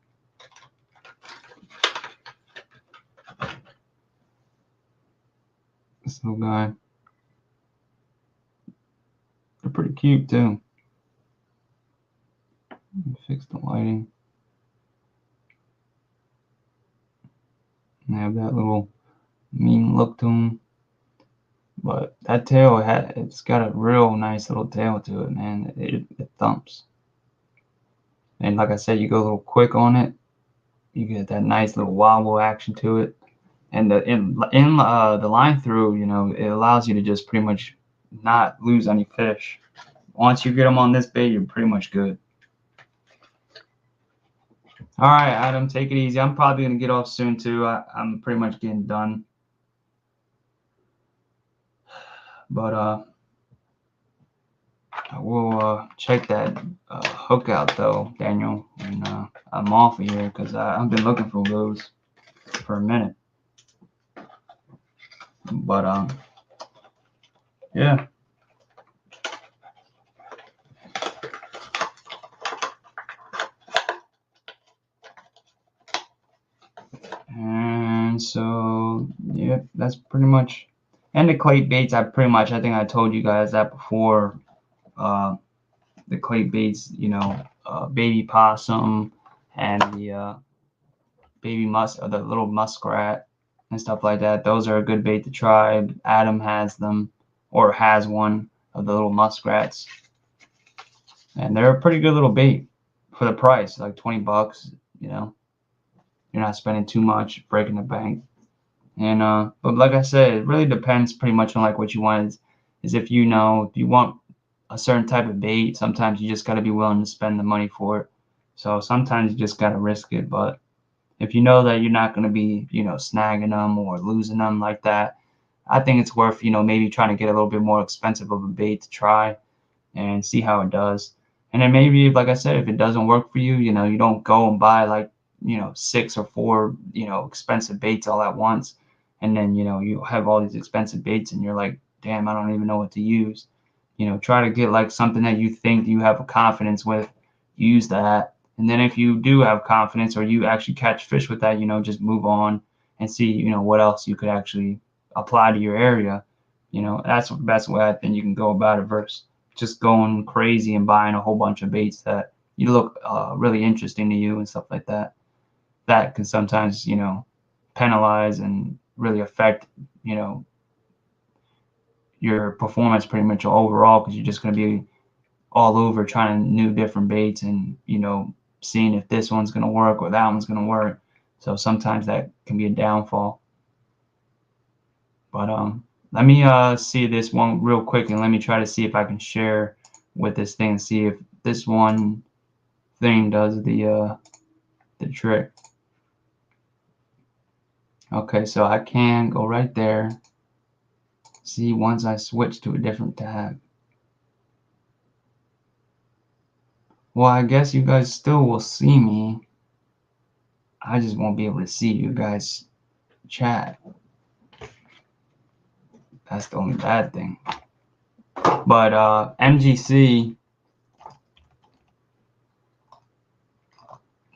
This little guy. They're pretty cute too. Fix the lighting. And they have that little mean look to them. But that tail, it's got a real nice little tail to it, man. It thumps. And like I said, you go a little quick on it, you get that nice little wobble action to it. And in the line through, you know, it allows you to just pretty much not lose any fish. Once you get them on this bait, you're pretty much good. All right, Adam, take it easy. I'm probably gonna get off soon too. I'm pretty much getting done. But I will check that hook out though, Daniel. And I'm off of here because I've been looking for those for a minute. But yeah. And so yeah, that's pretty much. And the clay baits, I think I told you guys that before. The clay baits, you know, baby possum and the the little muskrat and stuff like that. Those are a good bait to try. Adam has them, or has one of the little muskrats, and they're a pretty good little bait for the price, like 20 bucks. You know, you're not spending too much, breaking the bank. And but like I said, it really depends pretty much on like what you want. Is if you know, if you want a certain type of bait, sometimes you just got to be willing to spend the money for it. So sometimes you just got to risk it. But if you know that you're not going to be, you know, snagging them or losing them like that, I think it's worth, you know, maybe trying to get a little bit more expensive of a bait to try and see how it does. And then maybe, like I said, if it doesn't work for you, you know, you don't go and buy like, you know, 6 or 4, you know, expensive baits all at once. And then, you know, you have all these expensive baits and you're like, damn, I don't even know what to use. You know, try to get like something that you think you have a confidence with, use that. And then if you do have confidence or you actually catch fish with that, you know, just move on and see, you know, what else you could actually apply to your area. You know, that's the best way I think you can go about it versus just going crazy and buying a whole bunch of baits that you look really interesting to you and stuff like that. That can sometimes, you know, penalize and really affect, you know, your performance pretty much overall because you're just going to be all over trying new different baits and, you know, seeing if this one's going to work or that one's going to work. So sometimes that can be a downfall. But let me see this one real quick and let me try to see if I can share with this thing and see if this one thing does the trick. Okay, so I can go right there. See, once I switch to a different tab. Well, I guess you guys still will see me. I just won't be able to see you guys chat. That's the only bad thing. But MGC,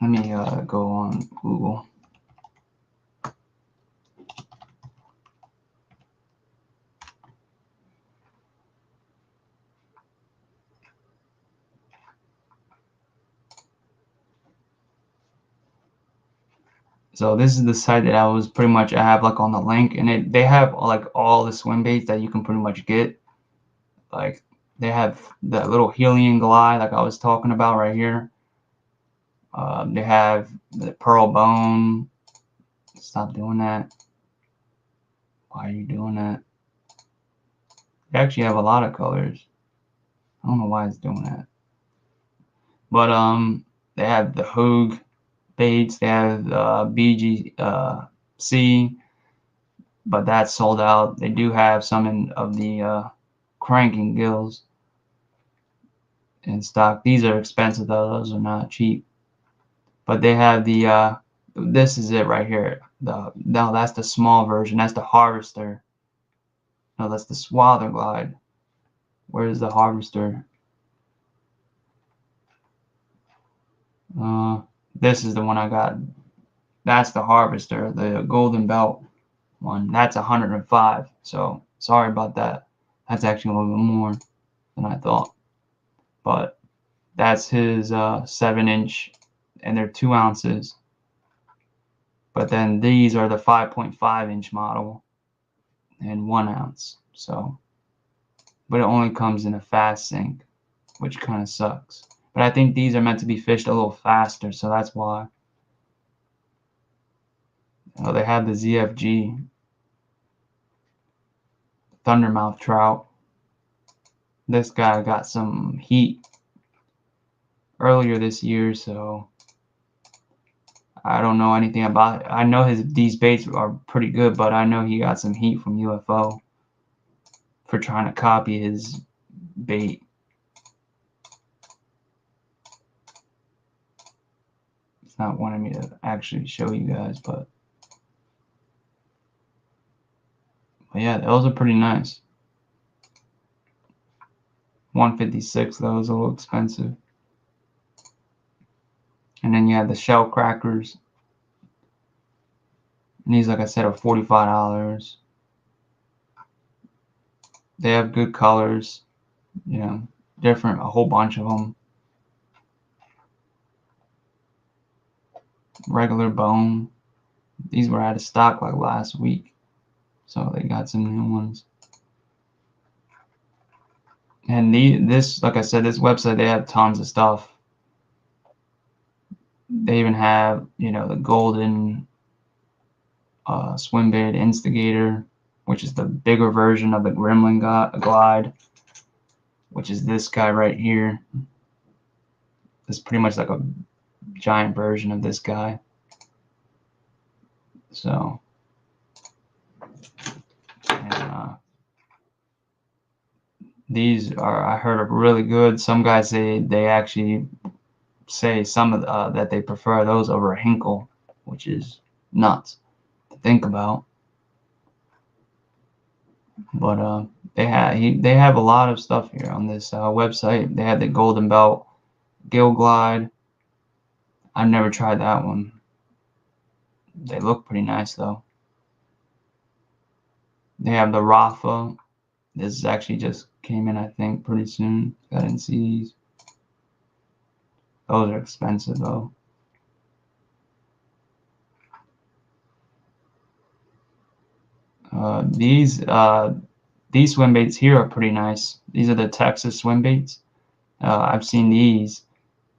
let me go on Google. So this is the site that I have like on the link, and they have like all the swim baits that you can pretty much get. Like They have the little helium glide like I was talking about right here. They have the pearl bone. Stop doing that. Why are you doing that? They actually have a lot of colors. I don't know why it's doing that. But they have the Hoog baits. They have BGC, but that's sold out. They do have some of the cranking gills in stock. These are expensive though. Those are not cheap. But they have the this is it right here. No, that's the small version. That's the harvester. No, that's the swather glide. Where is the harvester? This is the one I got. That's the harvester, the golden belt one. That's 105. So sorry about that. That's actually a little bit more than I thought. But that's his 7-inch, and they're 2 ounces. But then these are the 5.5-inch model and 1 ounce. So, but it only comes in a fast sink, which kind of sucks. But I think these are meant to be fished a little faster, so that's why. Oh, they have the ZFG Thundermouth trout. This guy got some heat earlier this year, so I don't know anything about it. I know these baits are pretty good, but I know he got some heat from UFO for trying to copy his bait. It's not wanting me to actually show you guys, but yeah, those are pretty nice. 156, though, is a little expensive. And then you have the shell crackers. And these, like I said, are $45. They have good colors, you know, different, a whole bunch of them. Regular bone. These were out of stock like last week, so they got some new ones. And this, like I said, this website, they have tons of stuff. They even have, you know, the golden Swimbait Instigator, which is the bigger version of the Gremlin Glide, which is this guy right here. It's pretty much like a giant version of this guy. So, and, these are, I heard, are really good. Some guys say they actually say some of that they prefer those over a Hinkle, which is nuts to think about. But they have a lot of stuff here on this website. They have the Golden Belt Gill Glide. I've never tried that one. They look pretty nice though. They have the Rafa. This actually just came in, I think, pretty soon. I didn't see these. Those are expensive though. These swim baits here are pretty nice. These are the Texas swim baits. I've seen these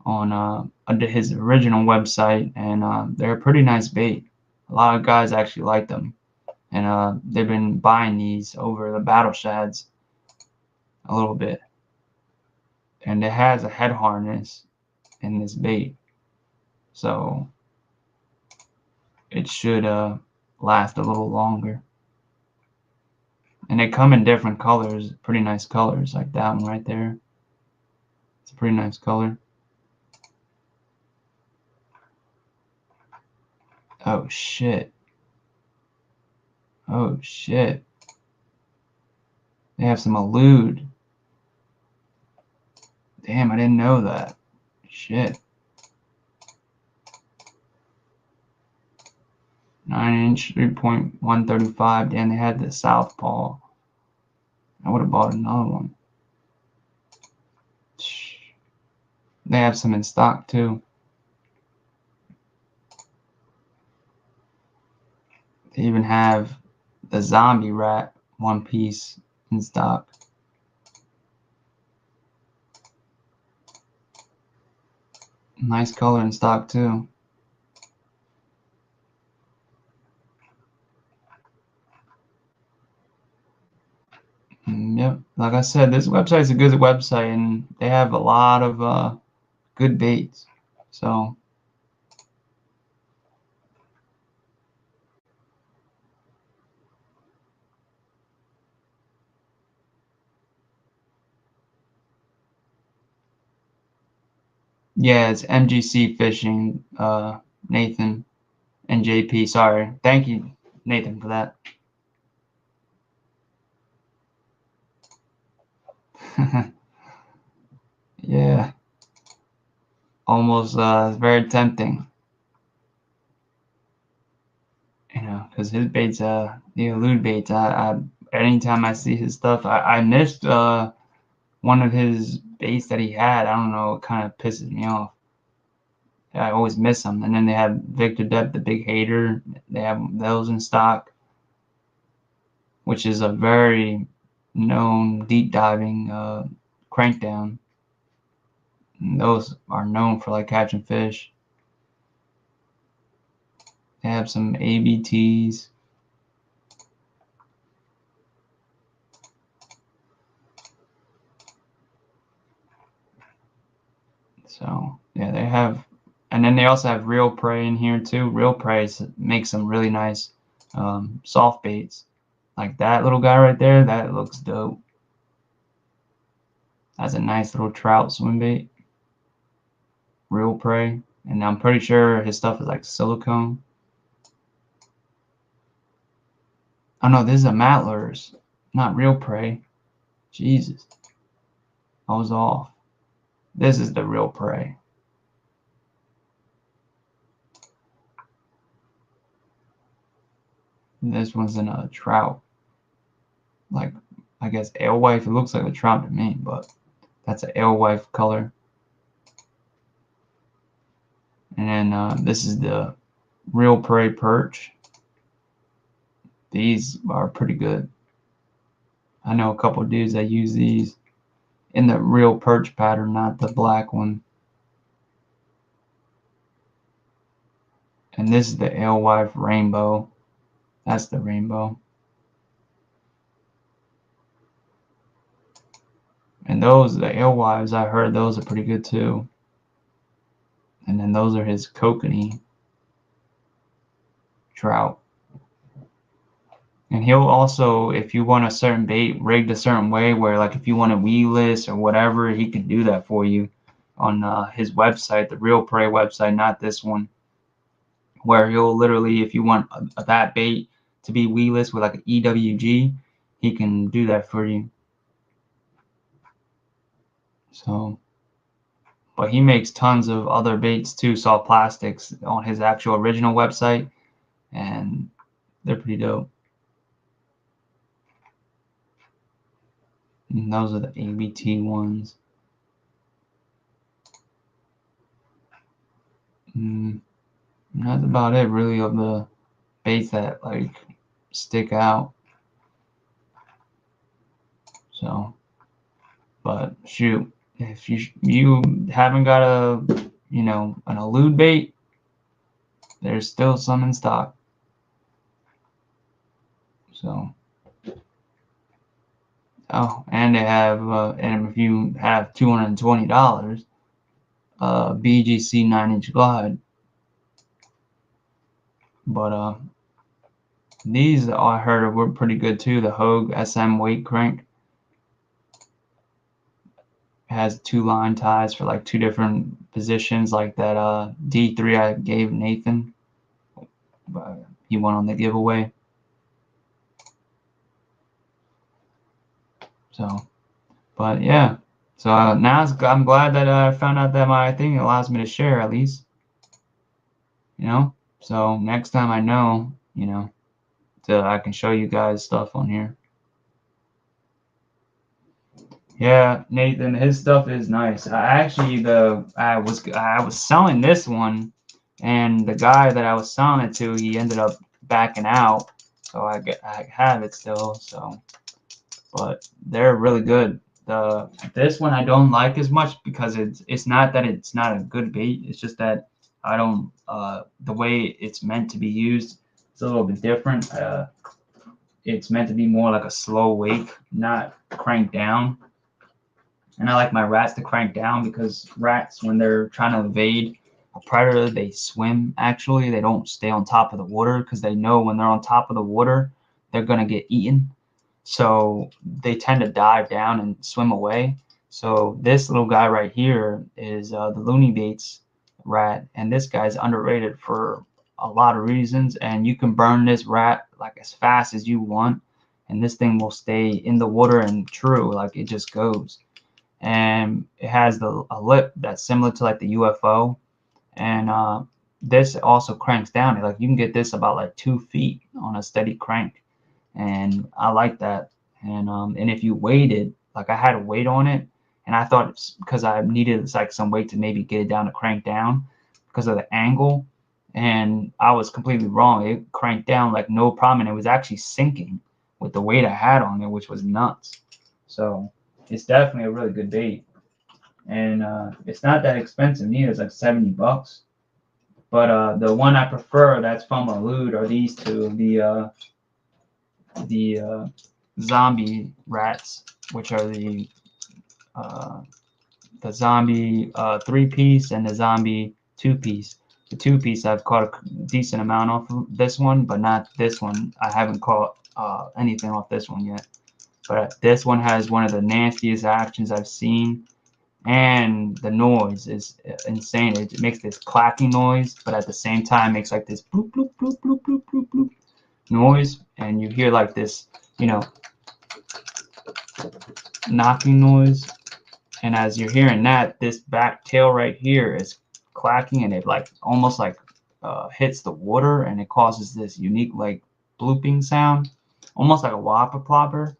on his original website, and they're a pretty nice bait. A lot of guys actually like them, and they've been buying these over the battle shads a little bit. And it has a head harness in this bait, so it should last a little longer. And they come in different colors, pretty nice colors, like that one right there. It's a pretty nice color. Oh shit. Oh shit. They have some elude. Damn, I didn't know that. Shit. 9-inch, 3.135. Damn, they had the Southpaw. I would have bought another one. They have some in stock too. They even have the Zombie Rat one piece in stock. Nice color in stock too. Yep, like I said, this website's a good website, and they have a lot of good baits. So yeah, it's MGC Fishing, Nathan and JP. Sorry, thank you, Nathan, for that. Yeah, almost very tempting, you know, because his baits, the elude baits. Anytime I see his stuff, I missed one of his baits that he had. I don't know, it kind of pisses me off. I always miss them. And then they have Victor Depp, the big hater. They have those in stock, which is a very known deep diving crankdown. And those are known for like catching fish. They have some ABTs. So yeah, they have, and then they also have Real Prey in here too. Real Prey makes some really nice soft baits. Like that little guy right there, that looks dope. That's a nice little trout swim bait. Real Prey. And I'm pretty sure his stuff is like silicone. Oh no, this is a Mattlers, not Real Prey. Jesus, I was off. This is the Real Prey. And this one's in a trout. Like, I guess alewife. It looks like a trout to me, but that's an alewife color. And then this is the Real Prey perch. These are pretty good. I know a couple dudes that use these in the real perch pattern, not the black one. And this is the alewife rainbow. That's the rainbow. And those, the alewives, I heard those are pretty good too. And then those are his kokanee trout. And he'll also, if you want a certain bait rigged a certain way, where like if you want a weedless or whatever, he can do that for you on his website, the Real Prey website, not this one, where he'll literally, if you want that bait to be weedless with like an EWG, he can do that for you. So, but he makes tons of other baits too, soft plastics, on his actual original website, and they're pretty dope. And those are the ABT ones. That's about it really of the baits that like stick out. So, but shoot, if you haven't got a, you know, an elude bait, there's still some in stock. So, oh, and they have, and if you have $220, BGC 9-inch glide. But these I heard were pretty good too. The Hogue SM weight crank has 2 line ties for like 2 different positions, like that D3 I gave Nathan. He won on the giveaway. So, but yeah. So now I'm glad that I found out that my thing allows me to share at least. You know. So next time I know, you know, I can show you guys stuff on here. Yeah, Nathan, his stuff is nice. I was selling this one, and the guy that I was selling it to, he ended up backing out. So I have it still. So, but they're really good. This one I don't like as much because it's not that it's not a good bait. It's just that I don't the way it's meant to be used. It's a little bit different. It's meant to be more like a slow wake, not crank down. And I like my rats to crank down because rats, when they're trying to evade a predator, they swim. Actually, they don't stay on top of the water because they know when they're on top of the water, they're gonna get eaten. So they tend to dive down and swim away. So this little guy right here is the Looney Baits rat, and this guy's underrated for a lot of reasons. And you can burn this rat like as fast as you want, and this thing will stay in the water and true, like it just goes. And it has a lip that's similar to like the UFO, and this also cranks down. Like you can get this about like 2 feet on a steady crank, and I like that. And if you weighted, like I had a weight on it, and I thought it's because I needed like some weight to maybe get it down to crank down because of the angle, and I was completely wrong. It cranked down like no problem, and it was actually sinking with the weight I had on it, which was nuts. So it's definitely a really good bait, and it's not that expensive neither. It's like $70. But the one I prefer that's from Applaud are these two, the zombie rats, which are the zombie 3-piece and the zombie 2-piece. The 2-piece I've caught a decent amount off of this one, but not this one. I haven't caught anything off this one yet. But this one has one of the nastiest actions I've seen, and the noise is insane. It makes this clacking noise, but at the same time makes like this bloop bloop bloop bloop bloop bloop bloop noise, and you hear like this, you know, knocking noise. And as you're hearing that, this back tail right here is clacking, and it like almost like hits the water, and it causes this unique like blooping sound, almost like a whopper plopper.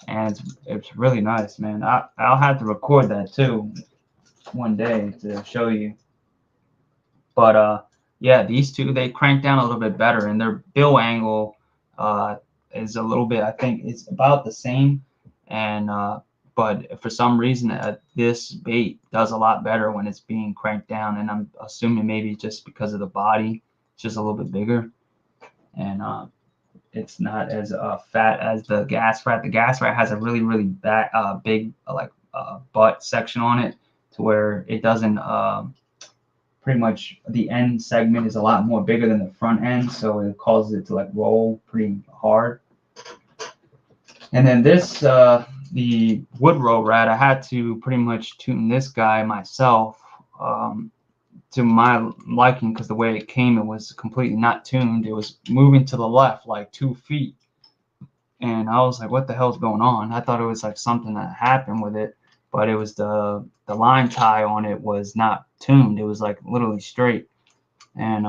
And it's really nice, man. I'll have to record that too one day to show you. But yeah, these two, they crank down a little bit better, and their bill angle is a little bit, I think it's about the same. And but for some reason this bait does a lot better when it's being cranked down, and I'm assuming maybe just because of the body, it's just a little bit bigger, and it's not as fat as the gas rat. The gas rat has a really big butt section on it, to where it doesn't pretty much the end segment is a lot more bigger than the front end, so it causes it to like roll pretty hard. And then this the Woodrow rat, I had to pretty much tune this guy myself to my liking, because the way it came, it was completely not tuned. It was moving to the left like 2 feet, and I was like, what the hell's going on? I thought it was like something that happened with it, but it was the line tie on it was not tuned. It was like literally straight, and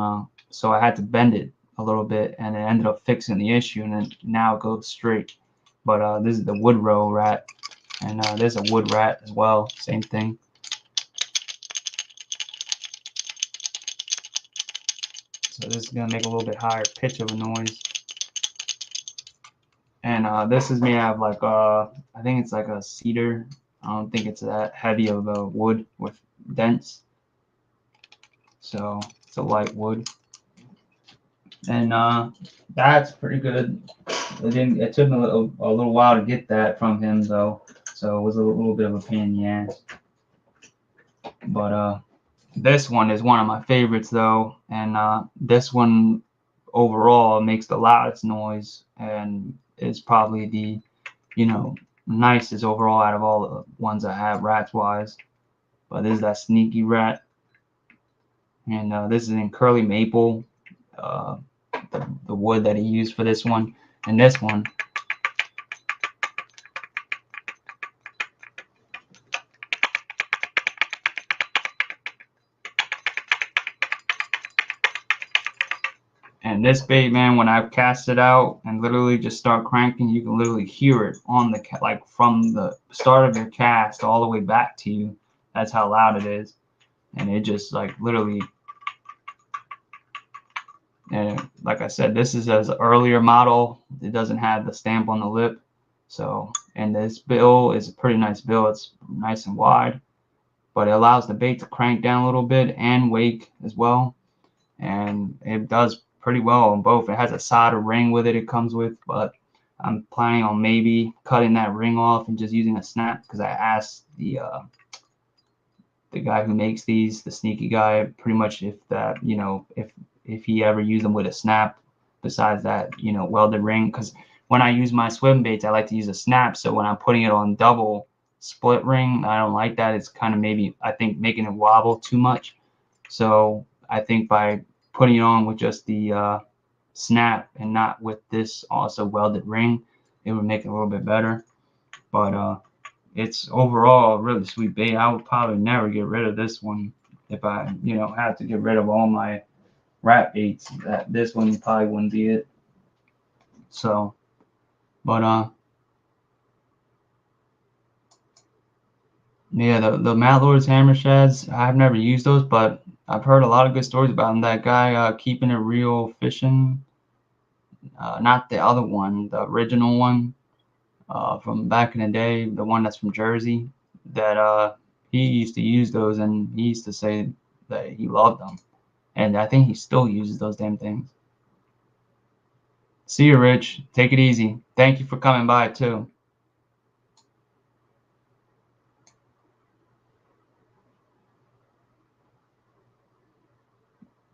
so I had to bend it a little bit, and it ended up fixing the issue, and then now it goes straight. But this is the Woodrow rat, and there's a wood rat as well, same thing. So this is gonna make a little bit higher pitch of a noise. And this is made out of like I think it's like a cedar. I don't think it's that heavy of a wood with dents. So it's a light wood, and that's pretty good. It took me a little while to get that from him though, so it was a little bit of a pain in the ass. But this one is one of my favorites though, and this one overall makes the loudest noise, and is probably the, you know, nicest overall out of all the ones I have rats wise. But this is that sneaky rat, and this is in curly maple, the wood that he used for this one. And this one, and this bait, man, when I cast it out and literally just start cranking, you can literally hear it on the like from the start of your cast all the way back to you. That's how loud it is, and it just like literally. And like I said, this is an earlier model. It doesn't have the stamp on the lip, so And this bill is a pretty nice bill. It's nice and wide, but it allows the bait to crank down a little bit and wake as well. And it does pretty well on both. It has a solder ring with it comes with, but I'm planning on maybe cutting that ring off and just using a snap, because I asked the guy who makes these, the sneaky guy, pretty much if that, if he ever used them with a snap besides that, welded ring. Because when I use my swim baits, I like to use a snap. So when I'm putting it on double split ring, I don't like that. It's kind of maybe, I think, making it wobble too much. So I think by putting it on with just the snap and not with this also welded ring, it would make it a little bit better. But it's overall a really sweet bait. I would probably never get rid of this one if I, had to get rid of all my rat baits. That this one probably wouldn't be it. So, but yeah, the Wollords hammer shads, I've never used those, but I've heard a lot of good stories about them. That guy, Keeping It Real Fishing, not the other one, the original one. From back in the day, the one that's from Jersey, that he used to use those, and he used to say that he loved them, and I think he still uses those damn things. See you, Rich. Take it easy. Thank you for coming by too.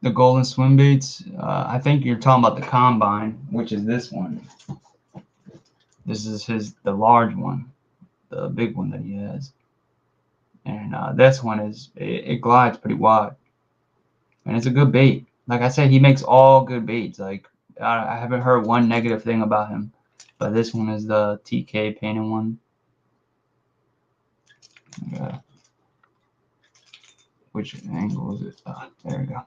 The golden swim baits. I think you're talking about the combine, which is this one. This is the large one, the big one that he has. And this one it glides pretty wide, and it's a good bait. Like I said, he makes all good baits. Like I haven't heard one negative thing about him. But this one is the TK painted one. Which angle is it? There we go.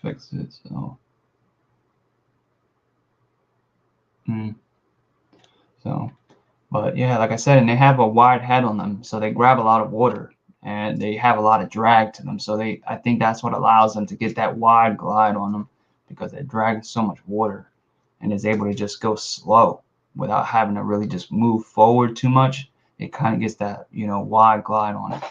Fix it. But yeah, like I said, and they have a wide head on them, so they grab a lot of water, and they have a lot of drag to them. So I think that's what allows them to get that wide glide on them, because they drag so much water, and is able to just go slow without having to really just move forward too much. It kind of gets that, wide glide on it.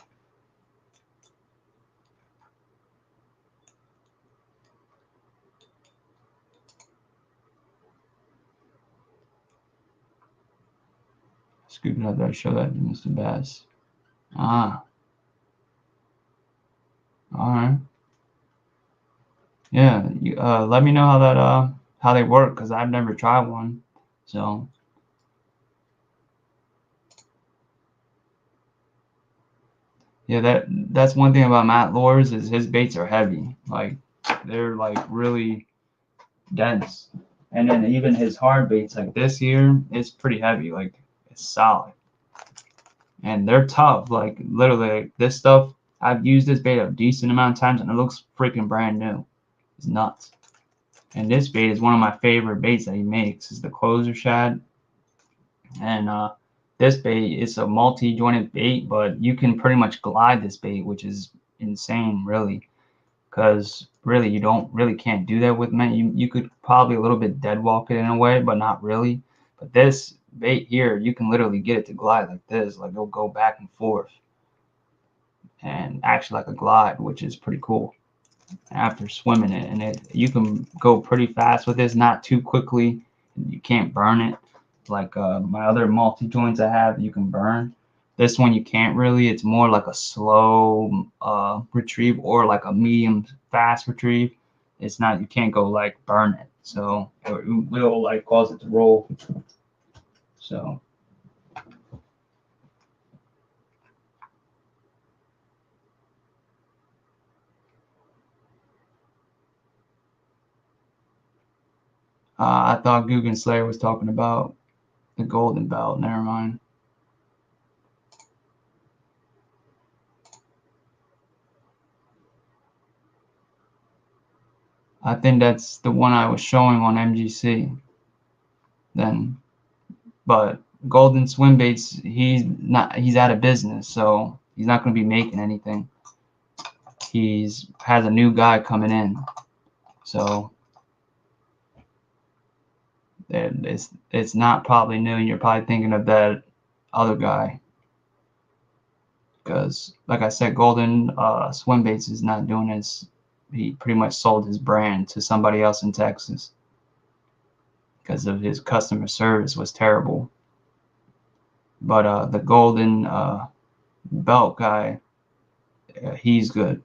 Scoop it up there, show that to Mr. Bass. All right. Yeah, let me know how they work, because I've never tried one. So yeah, that's one thing about Matt Lores, is his baits are heavy. Like they're like really dense. And then even his hard baits, like this here, is pretty heavy. Like it's solid. And they're tough. Like literally, this stuff, I've used this bait a decent amount of times, and it looks freaking brand new. It's nuts. And this bait is one of my favorite baits that he makes. Is the closer shad. And this bait is a multi-jointed bait, but you can pretty much glide this bait, which is insane, really. Because really, you can't do that with men. You could probably a little bit dead walk it in a way, but not really. But this bait here, you can literally get it to glide like this. Like it'll go back and forth, and actually like a glide, which is pretty cool after swimming it. And you can go pretty fast with this, not too quickly. You can't burn it like my other multi joints I have. You can burn. This one you can't really. It's more like a slow retrieve, or like a medium fast retrieve. It's not, you can't go like burn it, so it will like cause it to roll. So I thought Guggen Slayer was talking about the golden belt. Never mind. I think that's the one I was showing on MGC then. But Golden Swimbaits, he's out of business, so he's not going to be making anything. He's has a new guy coming in, So it's not probably new, and you're probably thinking of that other guy, because like I said, Golden Swimbaits is not doing this. He pretty much sold his brand to somebody else in Texas because of his customer service was terrible. But the Golden belt guy, he's good.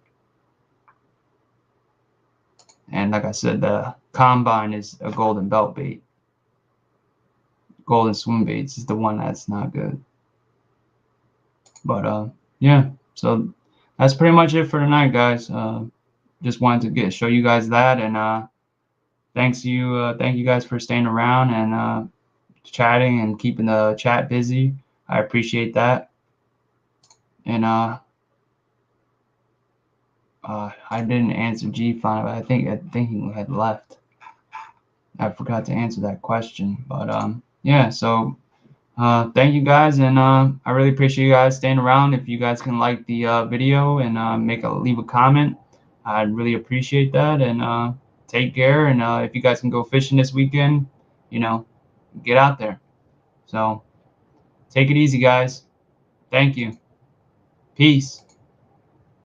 And like I said, the Combine is a golden belt bait. Golden Swimbaits is the one that's not good. But yeah, so that's pretty much it for tonight, guys. Just wanted to show you guys that, and thank you guys for staying around and chatting and keeping the chat busy. I appreciate that. And I didn't answer G5. I think he had left. I forgot to answer that question. But yeah, so thank you guys, and I really appreciate you guys staying around. If you guys can like the video and leave a comment, I'd really appreciate that. And take care. And if you guys can go fishing this weekend, get out there. So take it easy, guys. Thank you. Peace.